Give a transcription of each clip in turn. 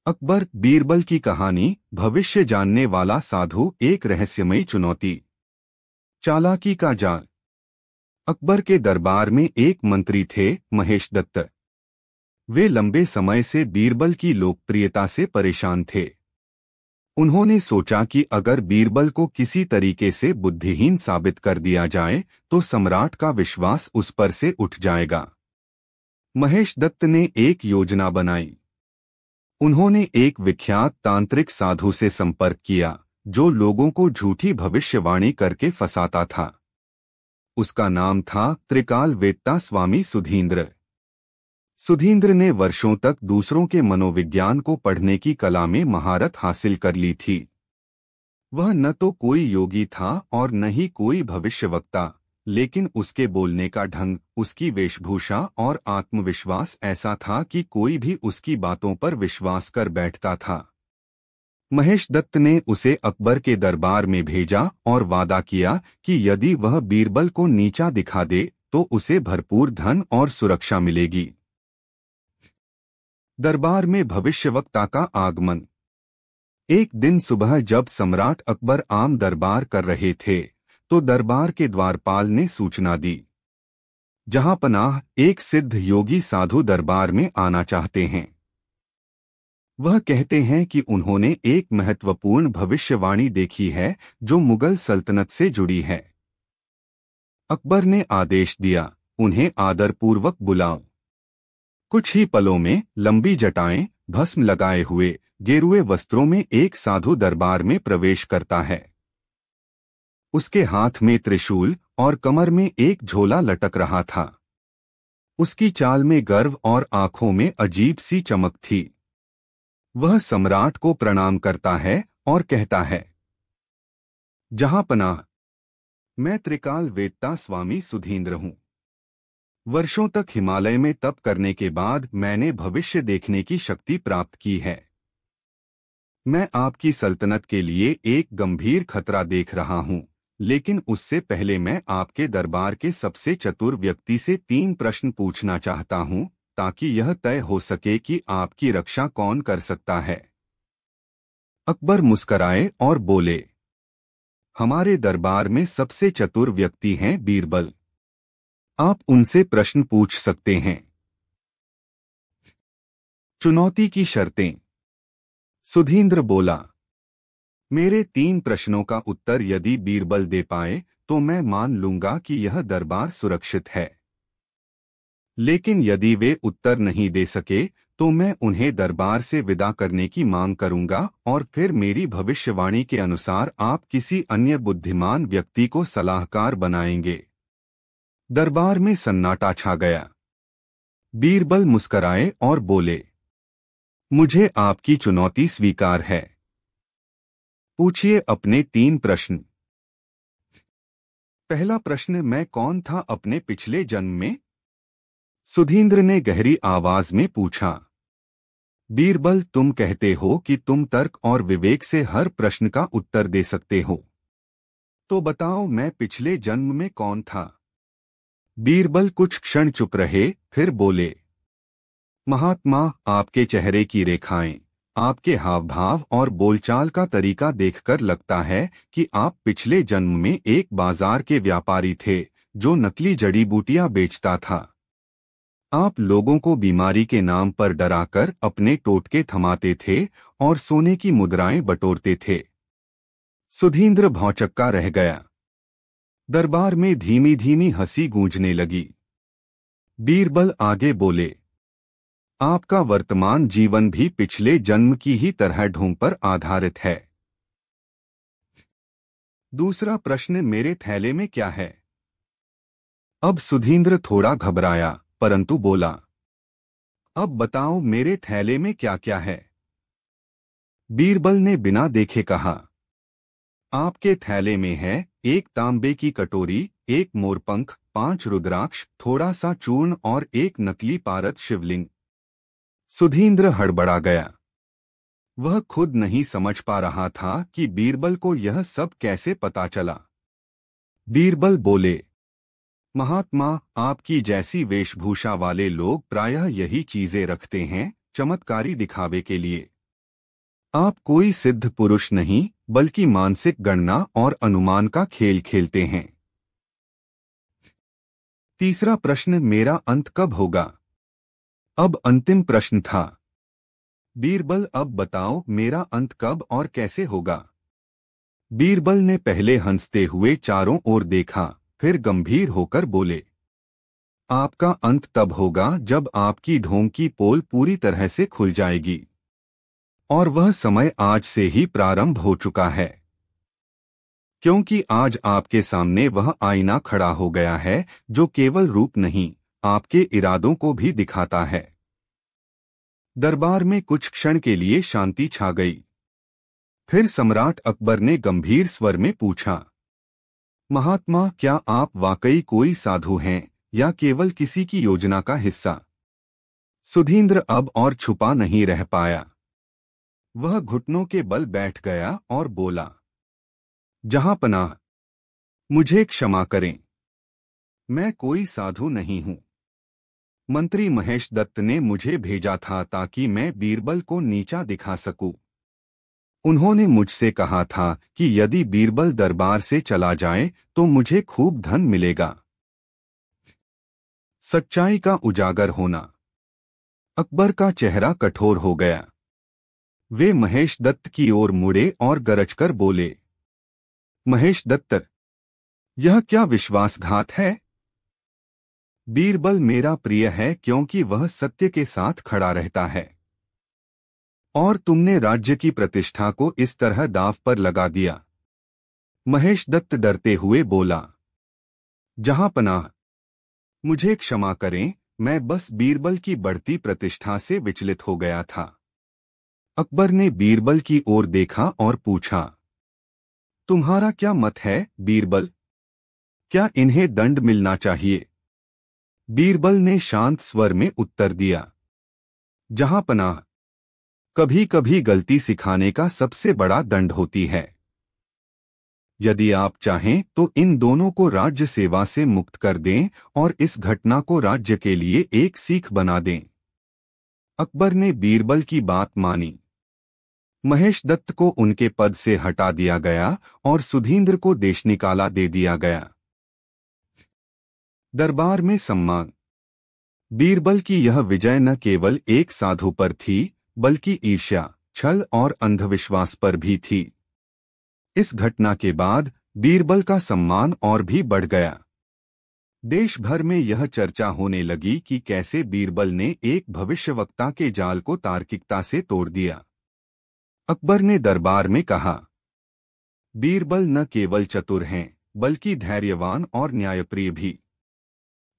अकबर बीरबल की कहानी। भविष्य जानने वाला साधु, एक रहस्यमयी चुनौती। चालाकी का जाल। अकबर के दरबार में एक मंत्री थे, महेश दत्त। वे लंबे समय से बीरबल की लोकप्रियता से परेशान थे। उन्होंने सोचा कि अगर बीरबल को किसी तरीके से बुद्धिहीन साबित कर दिया जाए तो सम्राट का विश्वास उस पर से उठ जाएगा। महेश दत्त ने एक योजना बनाई। उन्होंने एक विख्यात तांत्रिक साधु से संपर्क किया जो लोगों को झूठी भविष्यवाणी करके फंसाता था। उसका नाम था त्रिकाल वेत्ता स्वामी सुधींद्र। सुधींद्र ने वर्षों तक दूसरों के मनोविज्ञान को पढ़ने की कला में महारत हासिल कर ली थी। वह न तो कोई योगी था और न ही कोई भविष्यवक्ता, लेकिन उसके बोलने का ढंग, उसकी वेशभूषा और आत्मविश्वास ऐसा था कि कोई भी उसकी बातों पर विश्वास कर बैठता था। महेश दत्त ने उसे अकबर के दरबार में भेजा और वादा किया कि यदि वह बीरबल को नीचा दिखा दे तो उसे भरपूर धन और सुरक्षा मिलेगी। दरबार में भविष्यवक्ता का आगमन। एक दिन सुबह जब सम्राट अकबर आम दरबार कर रहे थे तो दरबार के द्वारपाल ने सूचना दी, जहां पनाह, एक सिद्ध योगी साधु दरबार में आना चाहते हैं। वह कहते हैं कि उन्होंने एक महत्वपूर्ण भविष्यवाणी देखी है जो मुगल सल्तनत से जुड़ी है। अकबर ने आदेश दिया, उन्हें आदरपूर्वक बुलाओ। कुछ ही पलों में लंबी जटाएं, भस्म लगाए हुए, गेरुए वस्त्रों में एक साधु दरबार में प्रवेश करता है। उसके हाथ में त्रिशूल और कमर में एक झोला लटक रहा था। उसकी चाल में गर्व और आंखों में अजीब सी चमक थी। वह सम्राट को प्रणाम करता है और कहता है, जहां पनाह, मैं त्रिकाल वेत्ता स्वामी सुधींद्र हूं। वर्षों तक हिमालय में तप करने के बाद मैंने भविष्य देखने की शक्ति प्राप्त की है। मैं आपकी सल्तनत के लिए एक गंभीर खतरा देख रहा हूं, लेकिन उससे पहले मैं आपके दरबार के सबसे चतुर व्यक्ति से 3 प्रश्न पूछना चाहता हूं, ताकि यह तय हो सके कि आपकी रक्षा कौन कर सकता है। अकबर मुस्कराए और बोले, हमारे दरबार में सबसे चतुर व्यक्ति हैं बीरबल। आप उनसे प्रश्न पूछ सकते हैं। चुनौती की शर्तें। सुधींद्र बोला, मेरे 3 प्रश्नों का उत्तर यदि बीरबल दे पाए तो मैं मान लूंगा कि यह दरबार सुरक्षित है, लेकिन यदि वे उत्तर नहीं दे सके तो मैं उन्हें दरबार से विदा करने की मांग करूंगा और फिर मेरी भविष्यवाणी के अनुसार आप किसी अन्य बुद्धिमान व्यक्ति को सलाहकार बनाएंगे। दरबार में सन्नाटा छा गया। बीरबल मुस्कराए और बोले, मुझे आपकी चुनौती स्वीकार है। पूछिए अपने 3 प्रश्न। पहला प्रश्न, मैं कौन था अपने पिछले जन्म में? सुधींद्र ने गहरी आवाज में पूछा। बीरबल, तुम कहते हो कि तुम तर्क और विवेक से हर प्रश्न का उत्तर दे सकते हो, तो बताओ मैं पिछले जन्म में कौन था? बीरबल कुछ क्षण चुप रहे, फिर बोले, महात्मा, आपके चेहरे की रेखाएं, आपके हाव भाव और बोलचाल का तरीका देखकर लगता है कि आप पिछले जन्म में एक बाजार के व्यापारी थे जो नकली जड़ी बूटियां बेचता था। आप लोगों को बीमारी के नाम पर डराकर अपने टोटके थमाते थे और सोने की मुद्राएं बटोरते थे। सुधींद्र भौंचक्का रह गया। दरबार में धीमी धीमी हंसी गूंजने लगी। बीरबल आगे बोले, आपका वर्तमान जीवन भी पिछले जन्म की ही तरह ढोंग पर आधारित है। दूसरा प्रश्न, मेरे थैले में क्या है? अब सुधींद्र थोड़ा घबराया, परंतु बोला, अब बताओ मेरे थैले में क्या क्या है? बीरबल ने बिना देखे कहा, आपके थैले में है एक तांबे की कटोरी, एक मोरपंख, 5 रुद्राक्ष, थोड़ा सा चूर्ण और एक नकली पारद शिवलिंग। सुधींद्र हड़बड़ा गया। वह खुद नहीं समझ पा रहा था कि बीरबल को यह सब कैसे पता चला। बीरबल बोले, महात्मा, आपकी जैसी वेशभूषा वाले लोग प्रायः यही चीजें रखते हैं, चमत्कारी दिखावे के लिए। आप कोई सिद्ध पुरुष नहीं बल्कि मानसिक गणना और अनुमान का खेल खेलते हैं। तीसरा प्रश्न, मेरा अंत कब होगा? अब अंतिम प्रश्न था। बीरबल, अब बताओ मेरा अंत कब और कैसे होगा? बीरबल ने पहले हंसते हुए चारों ओर देखा, फिर गंभीर होकर बोले, आपका अंत तब होगा जब आपकी ढोंग की पोल पूरी तरह से खुल जाएगी। और वह समय आज से ही प्रारंभ हो चुका है, क्योंकि आज आपके सामने वह आईना खड़ा हो गया है जो केवल रूप नहीं, आपके इरादों को भी दिखाता है। दरबार में कुछ क्षण के लिए शांति छा गई। फिर सम्राट अकबर ने गंभीर स्वर में पूछा, महात्मा, क्या आप वाकई कोई साधु हैं या केवल किसी की योजना का हिस्सा? सुधींद्र अब और छुपा नहीं रह पाया। वह घुटनों के बल बैठ गया और बोला, जहांपनाह, मुझे क्षमा करें, मैं कोई साधु नहीं हूं। मंत्री महेश दत्त ने मुझे भेजा था ताकि मैं बीरबल को नीचा दिखा सकूं। उन्होंने मुझसे कहा था कि यदि बीरबल दरबार से चला जाए तो मुझे खूब धन मिलेगा। सच्चाई का उजागर होना। अकबर का चेहरा कठोर हो गया। वे महेश दत्त की ओर मुड़े और गरजकर बोले, महेश दत्त, यह क्या विश्वासघात है? बीरबल मेरा प्रिय है क्योंकि वह सत्य के साथ खड़ा रहता है, और तुमने राज्य की प्रतिष्ठा को इस तरह दांव पर लगा दिया। महेश दत्त डरते हुए बोला, जहांपनाह, मुझे क्षमा करें, मैं बस बीरबल की बढ़ती प्रतिष्ठा से विचलित हो गया था। अकबर ने बीरबल की ओर देखा और पूछा, तुम्हारा क्या मत है बीरबल? क्या इन्हें दंड मिलना चाहिए? बीरबल ने शांत स्वर में उत्तर दिया, जहांपनाह, कभी कभी गलती सिखाने का सबसे बड़ा दंड होती है। यदि आप चाहें तो इन दोनों को राज्य सेवा से मुक्त कर दें और इस घटना को राज्य के लिए एक सीख बना दें। अकबर ने बीरबल की बात मानी। महेश दत्त को उनके पद से हटा दिया गया और सुधींद्र को देश निकाला दे दिया गया। दरबार में सम्मान। बीरबल की यह विजय न केवल एक साधु पर थी बल्कि ईर्ष्या, छल और अंधविश्वास पर भी थी। इस घटना के बाद बीरबल का सम्मान और भी बढ़ गया। देश भर में यह चर्चा होने लगी कि कैसे बीरबल ने एक भविष्यवक्ता के जाल को तार्किकता से तोड़ दिया। अकबर ने दरबार में कहा, बीरबल न केवल चतुर हैं बल्कि धैर्यवान और न्यायप्रिय भी।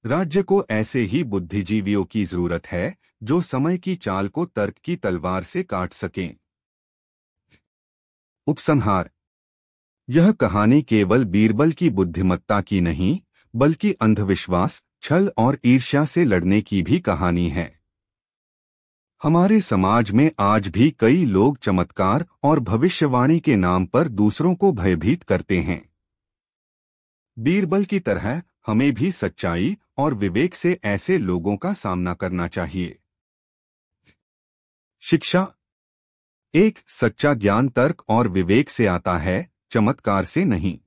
राज्य को ऐसे ही बुद्धिजीवियों की जरूरत है जो समय की चाल को तर्क की तलवार से काट सकें। उपसंहार। यह कहानी केवल बीरबल की बुद्धिमत्ता की नहीं बल्कि अंधविश्वास, छल और ईर्ष्या से लड़ने की भी कहानी है। हमारे समाज में आज भी कई लोग चमत्कार और भविष्यवाणी के नाम पर दूसरों को भयभीत करते हैं। बीरबल की तरह हमें भी सच्चाई और विवेक से ऐसे लोगों का सामना करना चाहिए। शिक्षा। एक सच्चा ज्ञान तर्क और विवेक से आता है, चमत्कार से नहीं।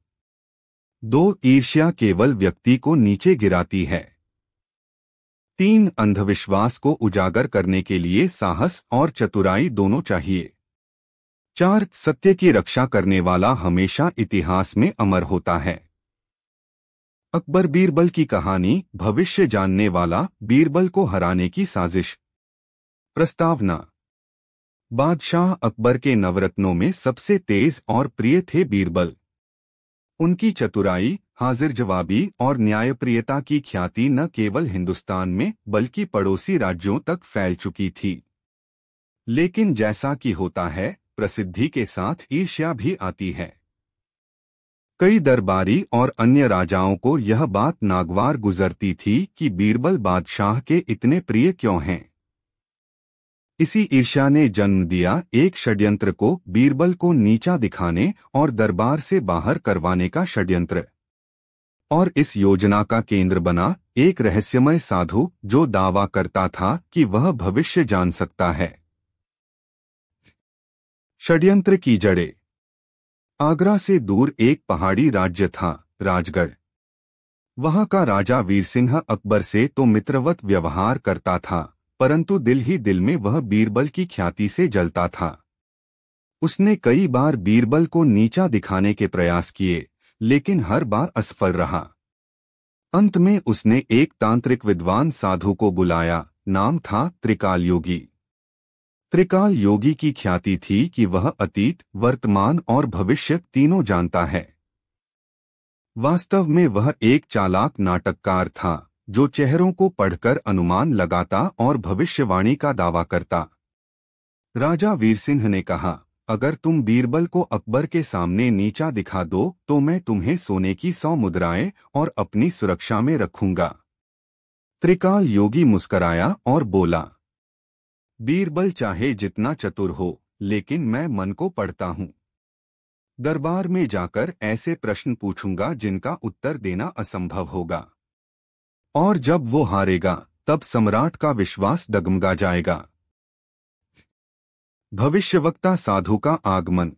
2 ईर्ष्या केवल व्यक्ति को नीचे गिराती है। 3 अंधविश्वास को उजागर करने के लिए साहस और चतुराई दोनों चाहिए। 4 सत्य की रक्षा करने वाला हमेशा इतिहास में अमर होता है। अकबर बीरबल की कहानी, भविष्य जानने वाला बीरबल को हराने की साजिश। प्रस्तावना। बादशाह अकबर के नवरत्नों में सबसे तेज और प्रिय थे बीरबल। उनकी चतुराई, हाजिर जवाबी और न्यायप्रियता की ख्याति न केवल हिंदुस्तान में बल्कि पड़ोसी राज्यों तक फैल चुकी थी। लेकिन जैसा कि होता है, प्रसिद्धि के साथ ईर्ष्या भी आती है। कई दरबारी और अन्य राजाओं को यह बात नागवार गुजरती थी कि बीरबल बादशाह के इतने प्रिय क्यों हैं। इसी ईर्ष्या ने जन्म दिया एक षड्यंत्र को, बीरबल को नीचा दिखाने और दरबार से बाहर करवाने का षड्यंत्र। और इस योजना का केंद्र बना एक रहस्यमय साधु जो दावा करता था कि वह भविष्य जान सकता है। षड्यंत्र की जड़ें। आगरा से दूर एक पहाड़ी राज्य था, राजगढ़। वहां का राजा वीरसिंह अकबर से तो मित्रवत व्यवहार करता था, परंतु दिल ही दिल में वह बीरबल की ख्याति से जलता था। उसने कई बार बीरबल को नीचा दिखाने के प्रयास किए, लेकिन हर बार असफल रहा। अंत में उसने एक तांत्रिक विद्वान साधु को बुलाया, नाम था त्रिकाल योगी। त्रिकाल योगी की ख्याति थी कि वह अतीत, वर्तमान और भविष्य तीनों जानता है। वास्तव में वह एक चालाक नाटककार था, जो चेहरों को पढ़कर अनुमान लगाता और भविष्यवाणी का दावा करता। राजा वीरसिंह ने कहा, अगर तुम बीरबल को अकबर के सामने नीचा दिखा दो तो मैं तुम्हें सोने की 100 मुद्राएं और अपनी सुरक्षा में रखूंगा। त्रिकाल योगी मुस्कराया और बोला, बीरबल चाहे जितना चतुर हो, लेकिन मैं मन को पढ़ता हूं। दरबार में जाकर ऐसे प्रश्न पूछूंगा जिनका उत्तर देना असंभव होगा, और जब वो हारेगा तब सम्राट का विश्वास डगमगा जाएगा। भविष्यवक्ता साधु का आगमन।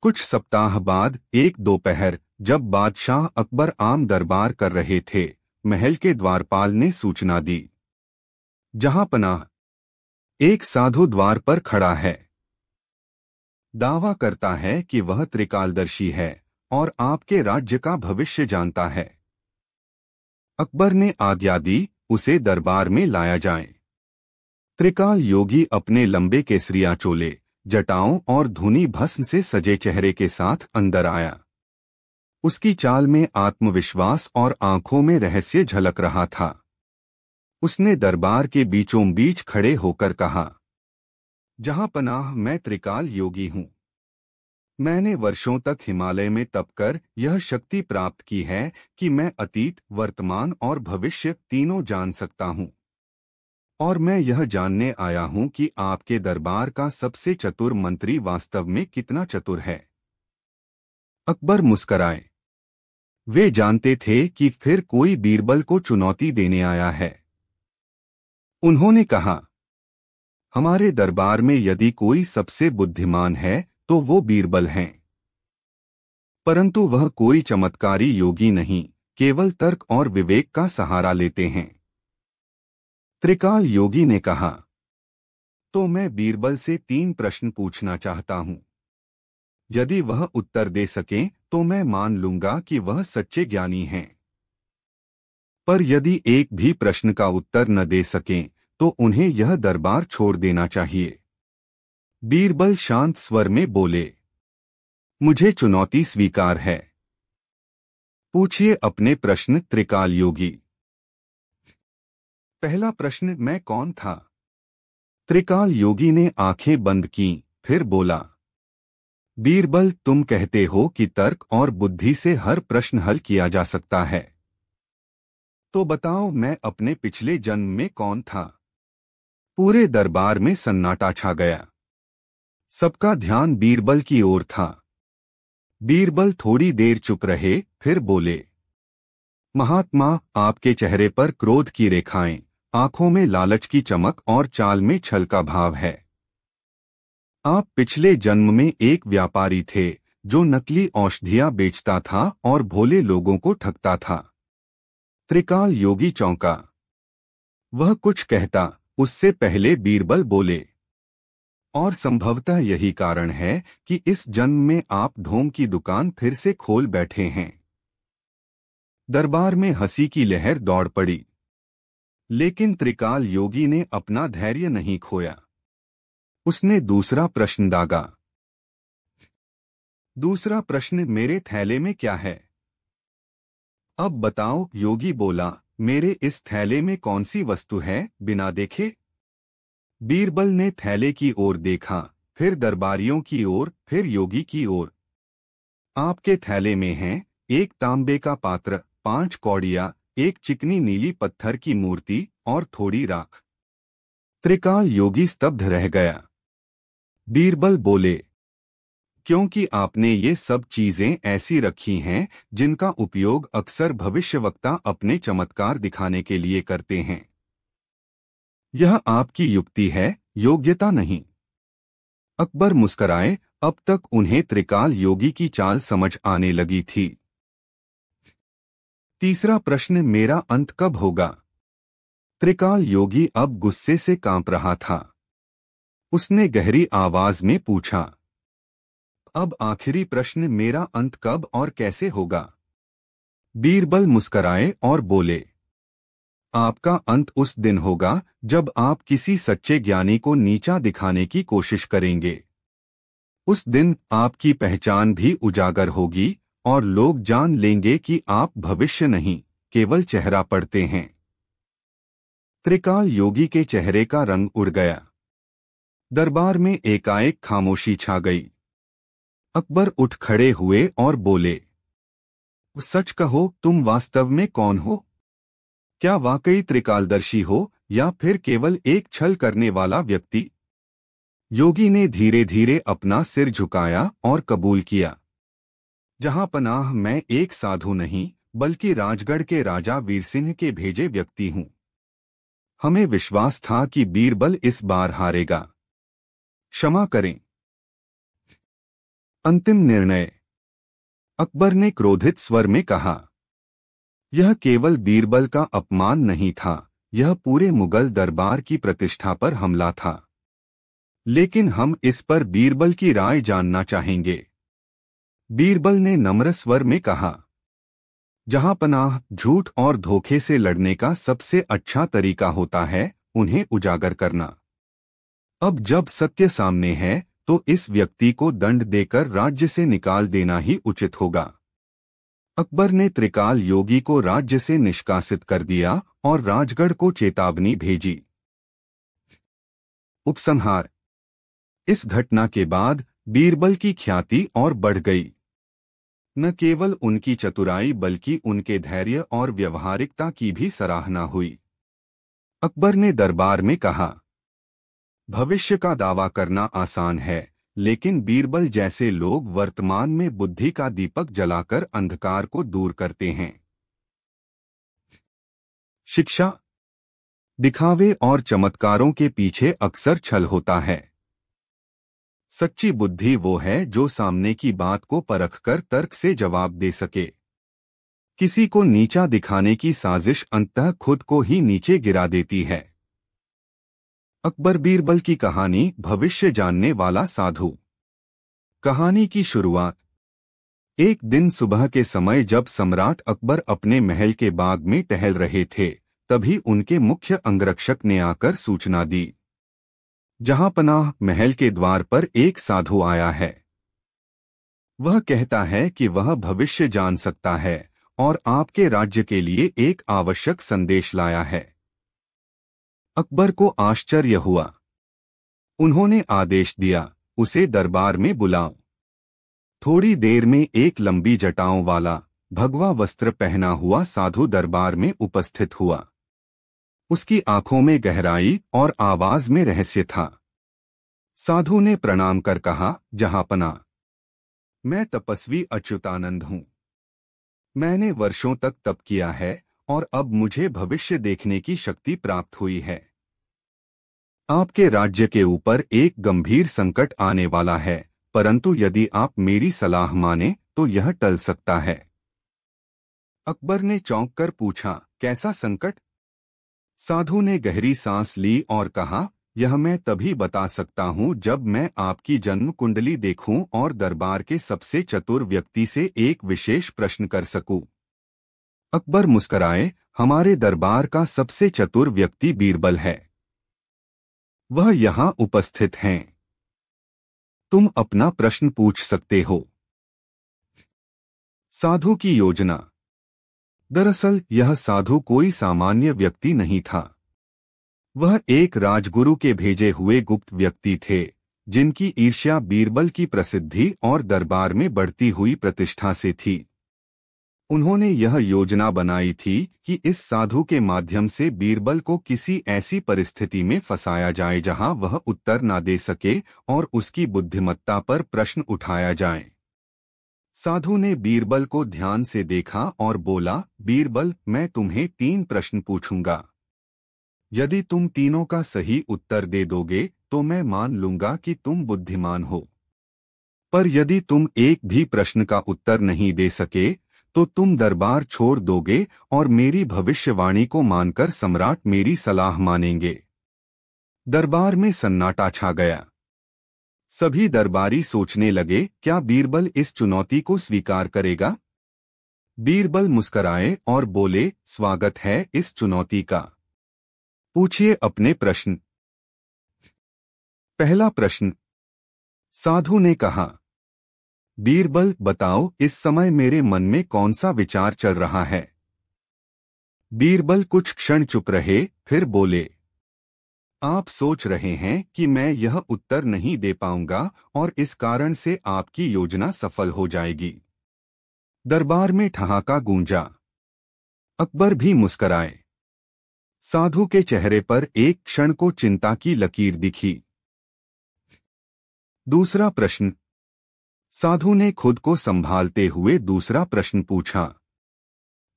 कुछ सप्ताह बाद एक दोपहर, जब बादशाह अकबर आम दरबार कर रहे थे, महल के द्वारपाल ने सूचना दी, जहां पनाह, एक साधु द्वार पर खड़ा है। दावा करता है कि वह त्रिकालदर्शी है और आपके राज्य का भविष्य जानता है। अकबर ने आज्ञा दी, उसे दरबार में लाया जाए। त्रिकाल योगी अपने लंबे केसरिया चोले, जटाओं और धुनी भस्म से सजे चेहरे के साथ अंदर आया। उसकी चाल में आत्मविश्वास और आंखों में रहस्य झलक रहा था। उसने दरबार के बीचों बीच खड़े होकर कहा, जहां पनाह, मैं त्रिकाल योगी हूं। मैंने वर्षों तक हिमालय में तप कर यह शक्ति प्राप्त की है कि मैं अतीत, वर्तमान और भविष्य तीनों जान सकता हूं। और मैं यह जानने आया हूं कि आपके दरबार का सबसे चतुर मंत्री वास्तव में कितना चतुर है। अकबर मुस्कराए। वे जानते थे कि फिर कोई बीरबल को चुनौती देने आया है। उन्होंने कहा, हमारे दरबार में यदि कोई सबसे बुद्धिमान है तो वो बीरबल हैं। परंतु वह कोई चमत्कारी योगी नहीं, केवल तर्क और विवेक का सहारा लेते हैं। त्रिकाल योगी ने कहा, तो मैं बीरबल से 3 प्रश्न पूछना चाहता हूं। यदि वह उत्तर दे सकें तो मैं मान लूंगा कि वह सच्चे ज्ञानी हैं। पर यदि एक भी प्रश्न का उत्तर न दे सकें तो उन्हें यह दरबार छोड़ देना चाहिए। बीरबल शांत स्वर में बोले, मुझे चुनौती स्वीकार है। पूछिए अपने प्रश्न त्रिकाल योगी। पहला प्रश्न, मैं कौन था? त्रिकाल योगी ने आंखें बंद की, फिर बोला, बीरबल, तुम कहते हो कि तर्क और बुद्धि से हर प्रश्न हल किया जा सकता है। तो बताओ, मैं अपने पिछले जन्म में कौन था? पूरे दरबार में सन्नाटा छा गया। सबका ध्यान बीरबल की ओर था। बीरबल थोड़ी देर चुप रहे, फिर बोले, महात्मा, आपके चेहरे पर क्रोध की रेखाएं, आंखों में लालच की चमक और चाल में छल का भाव है। आप पिछले जन्म में एक व्यापारी थे जो नकली औषधियां बेचता था और भोले लोगों को ठगता था। त्रिकाल योगी चौंका। वह कुछ कहता, उससे पहले बीरबल बोले, और संभवतः यही कारण है कि इस जन्म में आप ढोंग की दुकान फिर से खोल बैठे हैं। दरबार में हंसी की लहर दौड़ पड़ी, लेकिन त्रिकाल योगी ने अपना धैर्य नहीं खोया। उसने दूसरा प्रश्न दागा। दूसरा प्रश्न, मेरे थैले में क्या है? अब बताओ, योगी बोला, मेरे इस थैले में कौन सी वस्तु है, बिना देखे? बीरबल ने थैले की ओर देखा, फिर दरबारियों की ओर, फिर योगी की ओर। आपके थैले में हैं एक तांबे का पात्र, 5 कौड़ियां, एक चिकनी नीली पत्थर की मूर्ति और थोड़ी राख। त्रिकाल योगी स्तब्ध रह गया। बीरबल बोले, क्योंकि आपने ये सब चीजें ऐसी रखी हैं जिनका उपयोग अक्सर भविष्यवक्ता अपने चमत्कार दिखाने के लिए करते हैं। यह आपकी युक्ति है, योग्यता नहीं। अकबर मुस्कराए। अब तक उन्हें त्रिकाल योगी की चाल समझ आने लगी थी। तीसरा प्रश्न, मेरा अंत कब होगा? त्रिकाल योगी अब गुस्से से कांप रहा था। उसने गहरी आवाज में पूछा, अब आखिरी प्रश्न, मेरा अंत कब और कैसे होगा? बीरबल मुस्कराए और बोले, आपका अंत उस दिन होगा जब आप किसी सच्चे ज्ञानी को नीचा दिखाने की कोशिश करेंगे। उस दिन आपकी पहचान भी उजागर होगी और लोग जान लेंगे कि आप भविष्य नहीं, केवल चेहरा पढ़ते हैं। त्रिकाल योगी के चेहरे का रंग उड़ गया। दरबार में एकाएक खामोशी छा गई। अकबर उठ खड़े हुए और बोले, सच कहो, तुम वास्तव में कौन हो? क्या वाकई त्रिकालदर्शी हो या फिर केवल एक छल करने वाला व्यक्ति? योगी ने धीरे धीरे अपना सिर झुकाया और कबूल किया, जहां पनाह, मैं एक साधु नहीं बल्कि राजगढ़ के राजा वीरसिंह के भेजे व्यक्ति हूं। हमें विश्वास था कि बीरबल इस बार हारेगा। क्षमा करें। अंतिम निर्णय, अकबर ने क्रोधित स्वर में कहा। यह केवल बीरबल का अपमान नहीं था, यह पूरे मुगल दरबार की प्रतिष्ठा पर हमला था। लेकिन हम इस पर बीरबल की राय जानना चाहेंगे। बीरबल ने नम्र स्वर में कहा, जहां पनाह, झूठ और धोखे से लड़ने का सबसे अच्छा तरीका होता है उन्हें उजागर करना। अब जब सत्य सामने है तो इस व्यक्ति को दंड देकर राज्य से निकाल देना ही उचित होगा। अकबर ने त्रिकाल योगी को राज्य से निष्कासित कर दिया और राजगढ़ को चेतावनी भेजी। उपसंहार, इस घटना के बाद बीरबल की ख्याति और बढ़ गई। न केवल उनकी चतुराई बल्कि उनके धैर्य और व्यवहारिकता की भी सराहना हुई। अकबर ने दरबार में कहा, भविष्य का दावा करना आसान है, लेकिन बीरबल जैसे लोग वर्तमान में बुद्धि का दीपक जलाकर अंधकार को दूर करते हैं। शिक्षा, दिखावे और चमत्कारों के पीछे अक्सर छल होता है। सच्ची बुद्धि वो है जो सामने की बात को परखकर तर्क से जवाब दे सके। किसी को नीचा दिखाने की साजिश अंततः खुद को ही नीचे गिरा देती है। अकबर बीरबल की कहानी, भविष्य जानने वाला साधु। कहानी की शुरुआत। एक दिन सुबह के समय जब सम्राट अकबर अपने महल के बाग में टहल रहे थे, तभी उनके मुख्य अंगरक्षक ने आकर सूचना दी, जहां पनाह, महल के द्वार पर एक साधु आया है। वह कहता है कि वह भविष्य जान सकता है और आपके राज्य के लिए एक आवश्यक संदेश लाया है। अकबर को आश्चर्य हुआ। उन्होंने आदेश दिया, उसे दरबार में बुलाओ। थोड़ी देर में एक लंबी जटाओं वाला, भगवा वस्त्र पहना हुआ साधु दरबार में उपस्थित हुआ। उसकी आंखों में गहराई और आवाज में रहस्य था। साधु ने प्रणाम कर कहा, जहांपना, मैं तपस्वी अच्युतानंद हूं। मैंने वर्षों तक तप किया है और अब मुझे भविष्य देखने की शक्ति प्राप्त हुई है। आपके राज्य के ऊपर एक गंभीर संकट आने वाला है, परंतु यदि आप मेरी सलाह माने तो यह टल सकता है। अकबर ने चौंक कर पूछा, कैसा संकट? साधु ने गहरी सांस ली और कहा, यह मैं तभी बता सकता हूं जब मैं आपकी जन्म कुंडली देखूं और दरबार के सबसे चतुर व्यक्ति से एक विशेष प्रश्न कर सकूं। अकबर मुस्कराए, हमारे दरबार का सबसे चतुर व्यक्ति बीरबल है। वह यहां उपस्थित हैं। तुम अपना प्रश्न पूछ सकते हो। साधु की योजना। दरअसल यह साधु कोई सामान्य व्यक्ति नहीं था। वह एक राजगुरु के भेजे हुए गुप्त व्यक्ति थे, जिनकी ईर्ष्या बीरबल की प्रसिद्धि और दरबार में बढ़ती हुई प्रतिष्ठा से थी। उन्होंने यह योजना बनाई थी कि इस साधु के माध्यम से बीरबल को किसी ऐसी परिस्थिति में फंसाया जाए जहां वह उत्तर न दे सके और उसकी बुद्धिमत्ता पर प्रश्न उठाया जाए। साधु ने बीरबल को ध्यान से देखा और बोला, बीरबल, मैं तुम्हें 3 प्रश्न पूछूंगा। यदि तुम तीनों का सही उत्तर दे दोगे तो मैं मान लूंगा कि तुम बुद्धिमान हो, पर यदि तुम एक भी प्रश्न का उत्तर नहीं दे सके तो तुम दरबार छोड़ दोगे और मेरी भविष्यवाणी को मानकर सम्राट मेरी सलाह मानेंगे। दरबार में सन्नाटा छा गया। सभी दरबारी सोचने लगे, क्या बीरबल इस चुनौती को स्वीकार करेगा? बीरबल मुस्कराए और बोले, स्वागत है इस चुनौती का। पूछिए अपने प्रश्न। पहला प्रश्न, साधु ने कहा। बीरबल, बताओ इस समय मेरे मन में कौन सा विचार चल रहा है? बीरबल कुछ क्षण चुप रहे, फिर बोले, आप सोच रहे हैं कि मैं यह उत्तर नहीं दे पाऊंगा और इस कारण से आपकी योजना सफल हो जाएगी। दरबार में ठहाका गूंजा। अकबर भी मुस्कराए। साधु के चेहरे पर एक क्षण को चिंता की लकीर दिखी। दूसरा प्रश्न, साधु ने खुद को संभालते हुए दूसरा प्रश्न पूछा।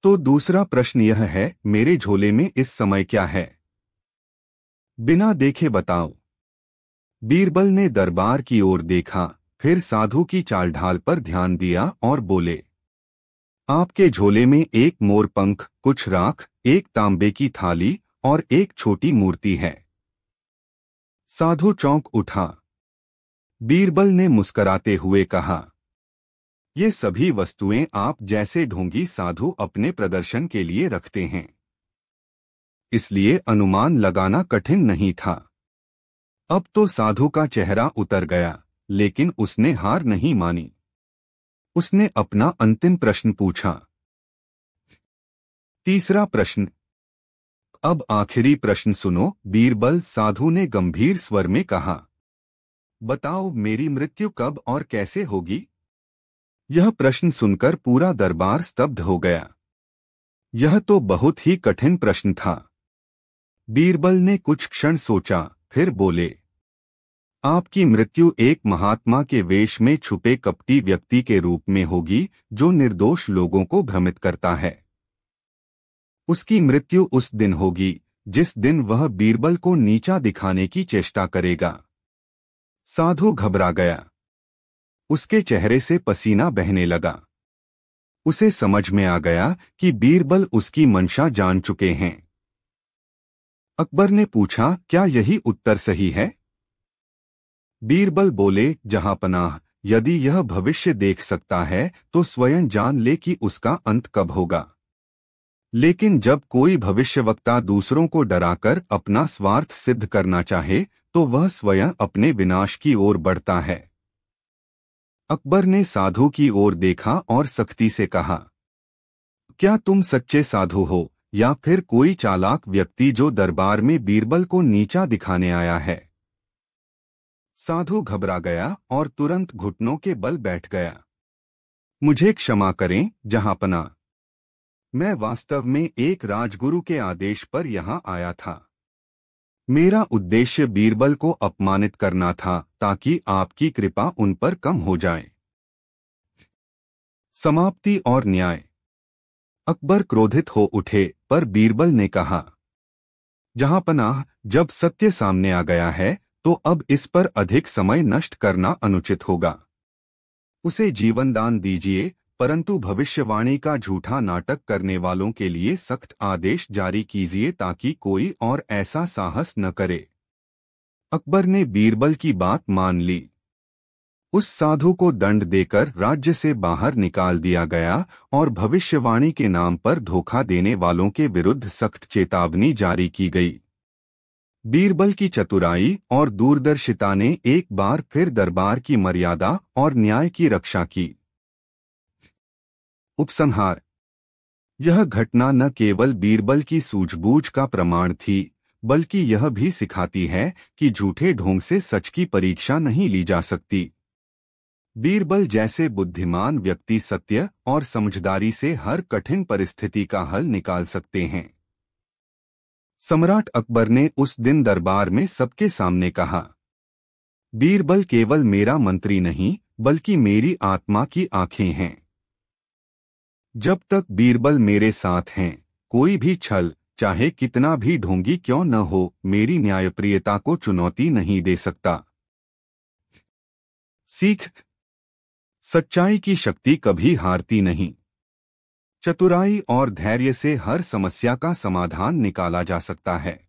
तो दूसरा प्रश्न यह है, मेरे झोले में इस समय क्या है? बिना देखे बताओ। बीरबल ने दरबार की ओर देखा, फिर साधु की चाल ढाल पर ध्यान दिया और बोले, आपके झोले में एक मोरपंख, कुछ राख, एक तांबे की थाली और एक छोटी मूर्ति है। साधु चौंक उठा। बीरबल ने मुस्कराते हुए कहा, ये सभी वस्तुएं आप जैसे ढोंगी साधु अपने प्रदर्शन के लिए रखते हैं, इसलिए अनुमान लगाना कठिन नहीं था। अब तो साधु का चेहरा उतर गया, लेकिन उसने हार नहीं मानी। उसने अपना अंतिम प्रश्न पूछा। तीसरा प्रश्न, अब आखिरी प्रश्न सुनो। बीरबल, साधु ने गंभीर स्वर में कहा, बताओ मेरी मृत्यु कब और कैसे होगी? यह प्रश्न सुनकर पूरा दरबार स्तब्ध हो गया। यह तो बहुत ही कठिन प्रश्न था। बीरबल ने कुछ क्षण सोचा, फिर बोले, आपकी मृत्यु एक महात्मा के वेश में छुपे कपटी व्यक्ति के रूप में होगी जो निर्दोष लोगों को भ्रमित करता है। उसकी मृत्यु उस दिन होगी जिस दिन वह बीरबल को नीचा दिखाने की चेष्टा करेगा। साधु घबरा गया। उसके चेहरे से पसीना बहने लगा। उसे समझ में आ गया कि बीरबल उसकी मंशा जान चुके हैं। अकबर ने पूछा, क्या यही उत्तर सही है? बीरबल बोले, जहांपनाह, यदि यह भविष्य देख सकता है तो स्वयं जान ले कि उसका अंत कब होगा। लेकिन जब कोई भविष्यवक्ता दूसरों को डराकर अपना स्वार्थ सिद्ध करना चाहे तो वह स्वयं अपने विनाश की ओर बढ़ता है। अकबर ने साधु की ओर देखा और सख्ती से कहा, क्या तुम सच्चे साधु हो या फिर कोई चालाक व्यक्ति जो दरबार में बीरबल को नीचा दिखाने आया है? साधु घबरा गया और तुरंत घुटनों के बल बैठ गया। मुझे क्षमा करें जहांपना, मैं वास्तव में एक राजगुरु के आदेश पर यहां आया था। मेरा उद्देश्य बीरबल को अपमानित करना था ताकि आपकी कृपा उन पर कम हो जाए। समाप्ति और न्याय। अकबर क्रोधित हो उठे, पर बीरबल ने कहा, जहांपनाह, जब सत्य सामने आ गया है तो अब इस पर अधिक समय नष्ट करना अनुचित होगा। उसे जीवन दान दीजिए, परंतु भविष्यवाणी का झूठा नाटक करने वालों के लिए सख्त आदेश जारी कीजिए ताकि कोई और ऐसा साहस न करे। अकबर ने बीरबल की बात मान ली। उस साधु को दंड देकर राज्य से बाहर निकाल दिया गया और भविष्यवाणी के नाम पर धोखा देने वालों के विरुद्ध सख्त चेतावनी जारी की गई। बीरबल की चतुराई और दूरदर्शिता ने एक बार फिर दरबार की मर्यादा और न्याय की रक्षा की। उपसंहार। यह घटना न केवल बीरबल की सूझबूझ का प्रमाण थी, बल्कि यह भी सिखाती है कि झूठे ढोंग से सच की परीक्षा नहीं ली जा सकती। बीरबल जैसे बुद्धिमान व्यक्ति सत्य और समझदारी से हर कठिन परिस्थिति का हल निकाल सकते हैं। सम्राट अकबर ने उस दिन दरबार में सबके सामने कहा, बीरबल केवल मेरा मंत्री नहीं बल्कि मेरी आत्मा की आंखें हैं। जब तक बीरबल मेरे साथ हैं, कोई भी छल, चाहे कितना भी ढोंगी क्यों न हो, मेरी न्यायप्रियता को चुनौती नहीं दे सकता। सीख। सच्चाई की शक्ति कभी हारती नहीं। चतुराई और धैर्य से हर समस्या का समाधान निकाला जा सकता है।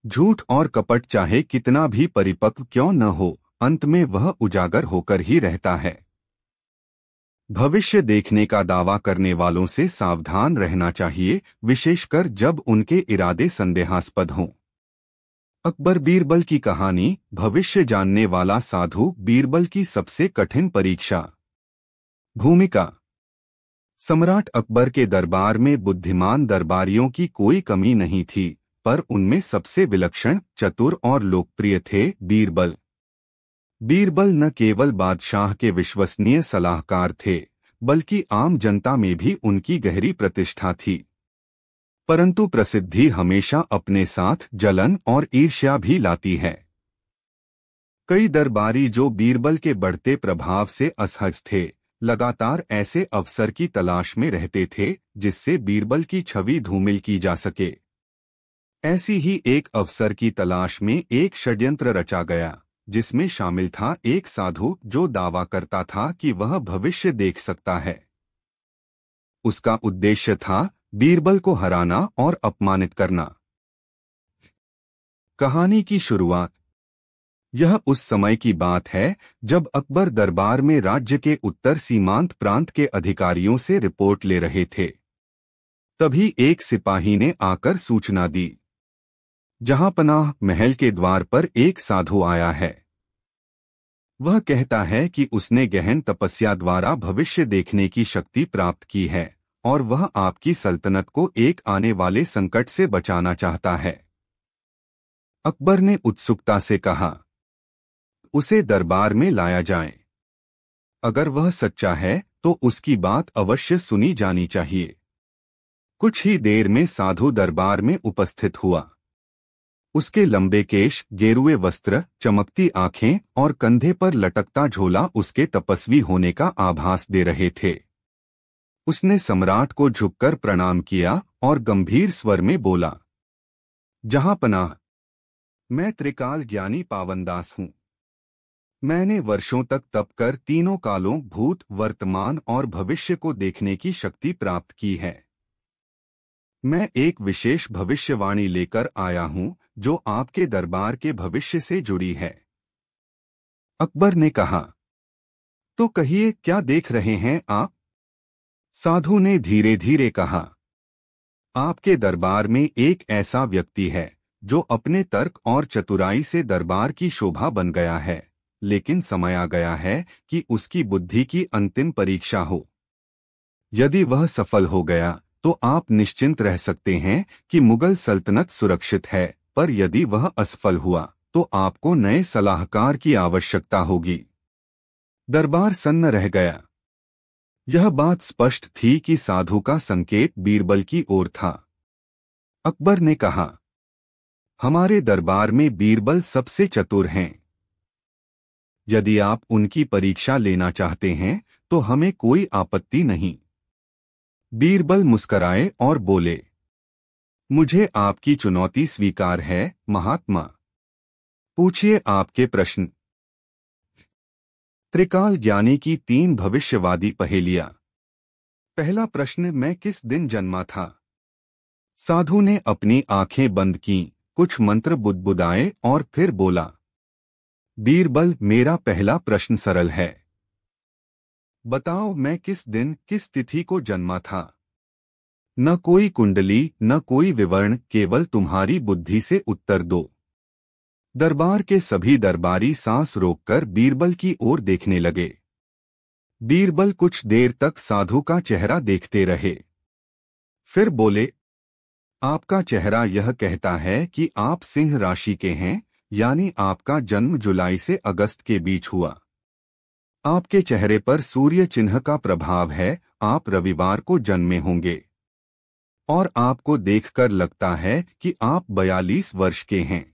झूठ और कपट चाहे कितना भी परिपक्व क्यों न हो, अंत में वह उजागर होकर ही रहता है। भविष्य देखने का दावा करने वालों से सावधान रहना चाहिए, विशेषकर जब उनके इरादे संदेहास्पद हों। अकबर बीरबल की कहानी। भविष्य जानने वाला साधु बीरबल की सबसे कठिन परीक्षा। भूमिका। सम्राट अकबर के दरबार में बुद्धिमान दरबारियों की कोई कमी नहीं थी, पर उनमें सबसे विलक्षण, चतुर और लोकप्रिय थे बीरबल। बीरबल न केवल बादशाह के विश्वसनीय सलाहकार थे, बल्कि आम जनता में भी उनकी गहरी प्रतिष्ठा थी। परंतु प्रसिद्धि हमेशा अपने साथ जलन और ईर्ष्या भी लाती है। कई दरबारी जो बीरबल के बढ़ते प्रभाव से असहज थे, लगातार ऐसे अवसर की तलाश में रहते थे जिससे बीरबल की छवि धूमिल की जा सके। ऐसी ही एक अवसर की तलाश में एक षड्यंत्र रचा गया, जिसमें शामिल था एक साधु जो दावा करता था कि वह भविष्य देख सकता है। उसका उद्देश्य था बीरबल को हराना और अपमानित करना। कहानी की शुरुआत। यह उस समय की बात है जब अकबर दरबार में राज्य के उत्तर सीमांत प्रांत के अधिकारियों से रिपोर्ट ले रहे थे। तभी एक सिपाही ने आकर सूचना दी, जहांपनाह, महल के द्वार पर एक साधु आया है। वह कहता है कि उसने गहन तपस्या द्वारा भविष्य देखने की शक्ति प्राप्त की है और वह आपकी सल्तनत को एक आने वाले संकट से बचाना चाहता है। अकबर ने उत्सुकता से कहा, उसे दरबार में लाया जाए। अगर वह सच्चा है तो उसकी बात अवश्य सुनी जानी चाहिए। कुछ ही देर में साधु दरबार में उपस्थित हुआ। उसके लंबे केश, गेरुए वस्त्र, चमकती आंखें और कंधे पर लटकता झोला उसके तपस्वी होने का आभास दे रहे थे। उसने सम्राट को झुककर प्रणाम किया और गंभीर स्वर में बोला, जहांपनाह, मैं त्रिकाल ज्ञानी पावनदास हूँ। मैंने वर्षों तक तप कर तीनों कालों, भूत, वर्तमान और भविष्य को देखने की शक्ति प्राप्त की है। मैं एक विशेष भविष्यवाणी लेकर आया हूँ जो आपके दरबार के भविष्य से जुड़ी है। अकबर ने कहा, तो कहिए, क्या देख रहे हैं आप? साधु ने धीरे धीरे कहा, आपके दरबार में एक ऐसा व्यक्ति है जो अपने तर्क और चतुराई से दरबार की शोभा बन गया है, लेकिन समय आ गया है कि उसकी बुद्धि की अंतिम परीक्षा हो। यदि वह सफल हो गया तो आप निश्चिंत रह सकते हैं कि मुगल सल्तनत सुरक्षित है, पर यदि वह असफल हुआ तो आपको नए सलाहकार की आवश्यकता होगी। दरबार सन्न रह गया। यह बात स्पष्ट थी कि साधु का संकेत बीरबल की ओर था। अकबर ने कहा, हमारे दरबार में बीरबल सबसे चतुर हैं। यदि आप उनकी परीक्षा लेना चाहते हैं तो हमें कोई आपत्ति नहीं। बीरबल मुस्कराए और बोले, मुझे आपकी चुनौती स्वीकार है महात्मा। पूछिए आपके प्रश्न। त्रिकाल ज्ञानी की 3 भविष्यवादी पहेलियां। पहला प्रश्न, मैं किस दिन जन्मा था? साधु ने अपनी आंखें बंद कीं, कुछ मंत्र बुदबुदाए और फिर बोला, बीरबल, मेरा पहला प्रश्न सरल है। बताओ, मैं किस दिन, किस तिथि को जन्मा था? न कोई कुंडली, न कोई विवरण, केवल तुम्हारी बुद्धि से उत्तर दो। दरबार के सभी दरबारी सांस रोककर बीरबल की ओर देखने लगे। बीरबल कुछ देर तक साधु का चेहरा देखते रहे। फिर बोले, आपका चेहरा यह कहता है कि आप सिंह राशि के हैं, यानी आपका जन्म जुलाई से अगस्त के बीच हुआ। आपके चेहरे पर सूर्य चिन्ह का प्रभाव है, आप रविवार को जन्मे होंगे। और आपको देखकर लगता है कि आप 42 वर्ष के हैं।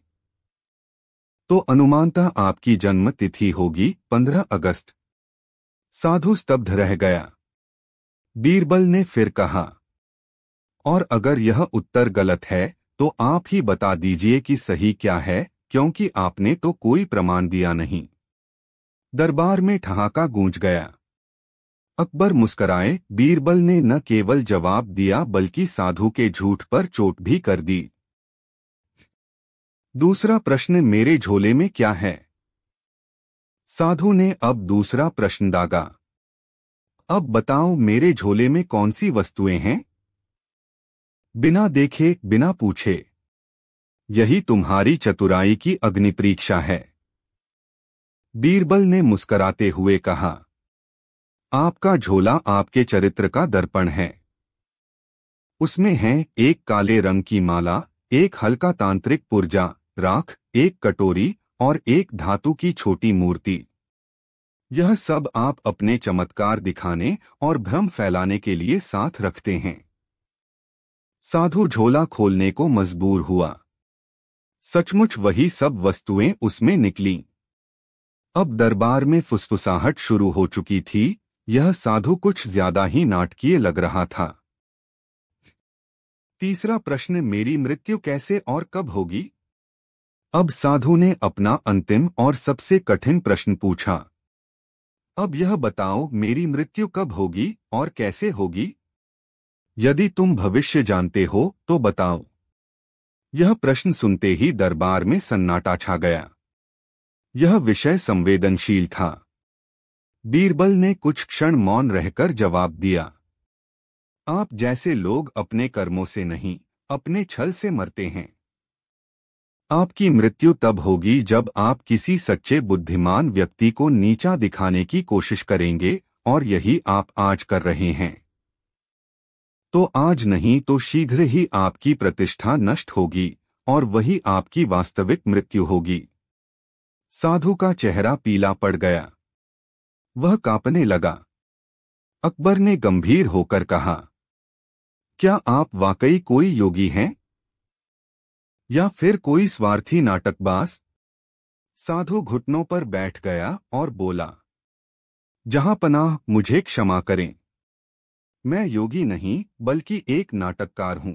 तो अनुमानतः आपकी जन्म तिथि होगी 15 अगस्त। साधु स्तब्ध रह गया। बीरबल ने फिर कहा, और अगर यह उत्तर गलत है तो आप ही बता दीजिए कि सही क्या है, क्योंकि आपने तो कोई प्रमाण दिया नहीं। दरबार में ठहाका गूंज गया। अकबर मुस्कराए। बीरबल ने न केवल जवाब दिया बल्कि साधु के झूठ पर चोट भी कर दी। दूसरा प्रश्न, मेरे झोले में क्या है? साधु ने अब दूसरा प्रश्न दागा। अब बताओ, मेरे झोले में कौन सी वस्तुएं हैं? बिना देखे, बिना पूछे। यही तुम्हारी चतुराई की अग्निपरीक्षा है। बीरबल ने मुस्कराते हुए कहा, आपका झोला आपके चरित्र का दर्पण है। उसमें है एक काले रंग की माला, एक हल्का तांत्रिक पुर्जा, राख, एक कटोरी और एक धातु की छोटी मूर्ति। यह सब आप अपने चमत्कार दिखाने और भ्रम फैलाने के लिए साथ रखते हैं। साधु झोला खोलने को मजबूर हुआ। सचमुच वही सब वस्तुएं उसमें निकलीं। अब दरबार में फुसफुसाहट शुरू हो चुकी थी। यह साधु कुछ ज्यादा ही नाटकीय लग रहा था। तीसरा प्रश्न, मेरी मृत्यु कैसे और कब होगी? अब साधु ने अपना अंतिम और सबसे कठिन प्रश्न पूछा। अब यह बताओ, मेरी मृत्यु कब होगी और कैसे होगी? यदि तुम भविष्य जानते हो तो बताओ। यह प्रश्न सुनते ही दरबार में सन्नाटा छा गया। यह विषय संवेदनशील था। बीरबल ने कुछ क्षण मौन रहकर जवाब दिया, आप जैसे लोग अपने कर्मों से नहीं, अपने छल से मरते हैं। आपकी मृत्यु तब होगी जब आप किसी सच्चे बुद्धिमान व्यक्ति को नीचा दिखाने की कोशिश करेंगे, और यही आप आज कर रहे हैं। तो आज नहीं तो शीघ्र ही आपकी प्रतिष्ठा नष्ट होगी और वही आपकी वास्तविक मृत्यु होगी। साधु का चेहरा पीला पड़ गया। वह कांपने लगा। अकबर ने गंभीर होकर कहा, क्या आप वाकई कोई योगी हैं या फिर कोई स्वार्थी नाटकबाज? साधु घुटनों पर बैठ गया और बोला, जहां पनाह, मुझे क्षमा करें। मैं योगी नहीं बल्कि एक नाटककार हूं।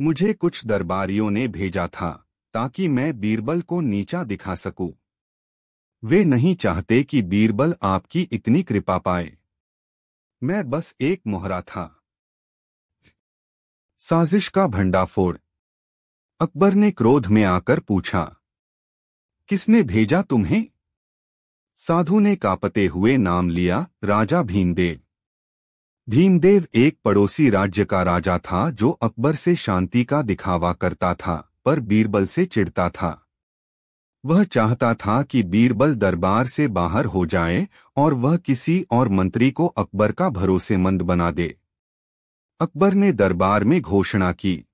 मुझे कुछ दरबारियों ने भेजा था ताकि मैं बीरबल को नीचा दिखा सकूं। वे नहीं चाहते कि बीरबल आपकी इतनी कृपा पाए। मैं बस एक मोहरा था। साजिश का भंडाफोड़। अकबर ने क्रोध में आकर पूछा, किसने भेजा तुम्हें? साधु ने कांपते हुए नाम लिया, राजा भीमदेव। भीमदेव एक पड़ोसी राज्य का राजा था जो अकबर से शांति का दिखावा करता था पर बीरबल से चिढ़ता था। वह चाहता था कि बीरबल दरबार से बाहर हो जाए और वह किसी और मंत्री को अकबर का भरोसेमंद बना दे। अकबर ने दरबार में घोषणा की,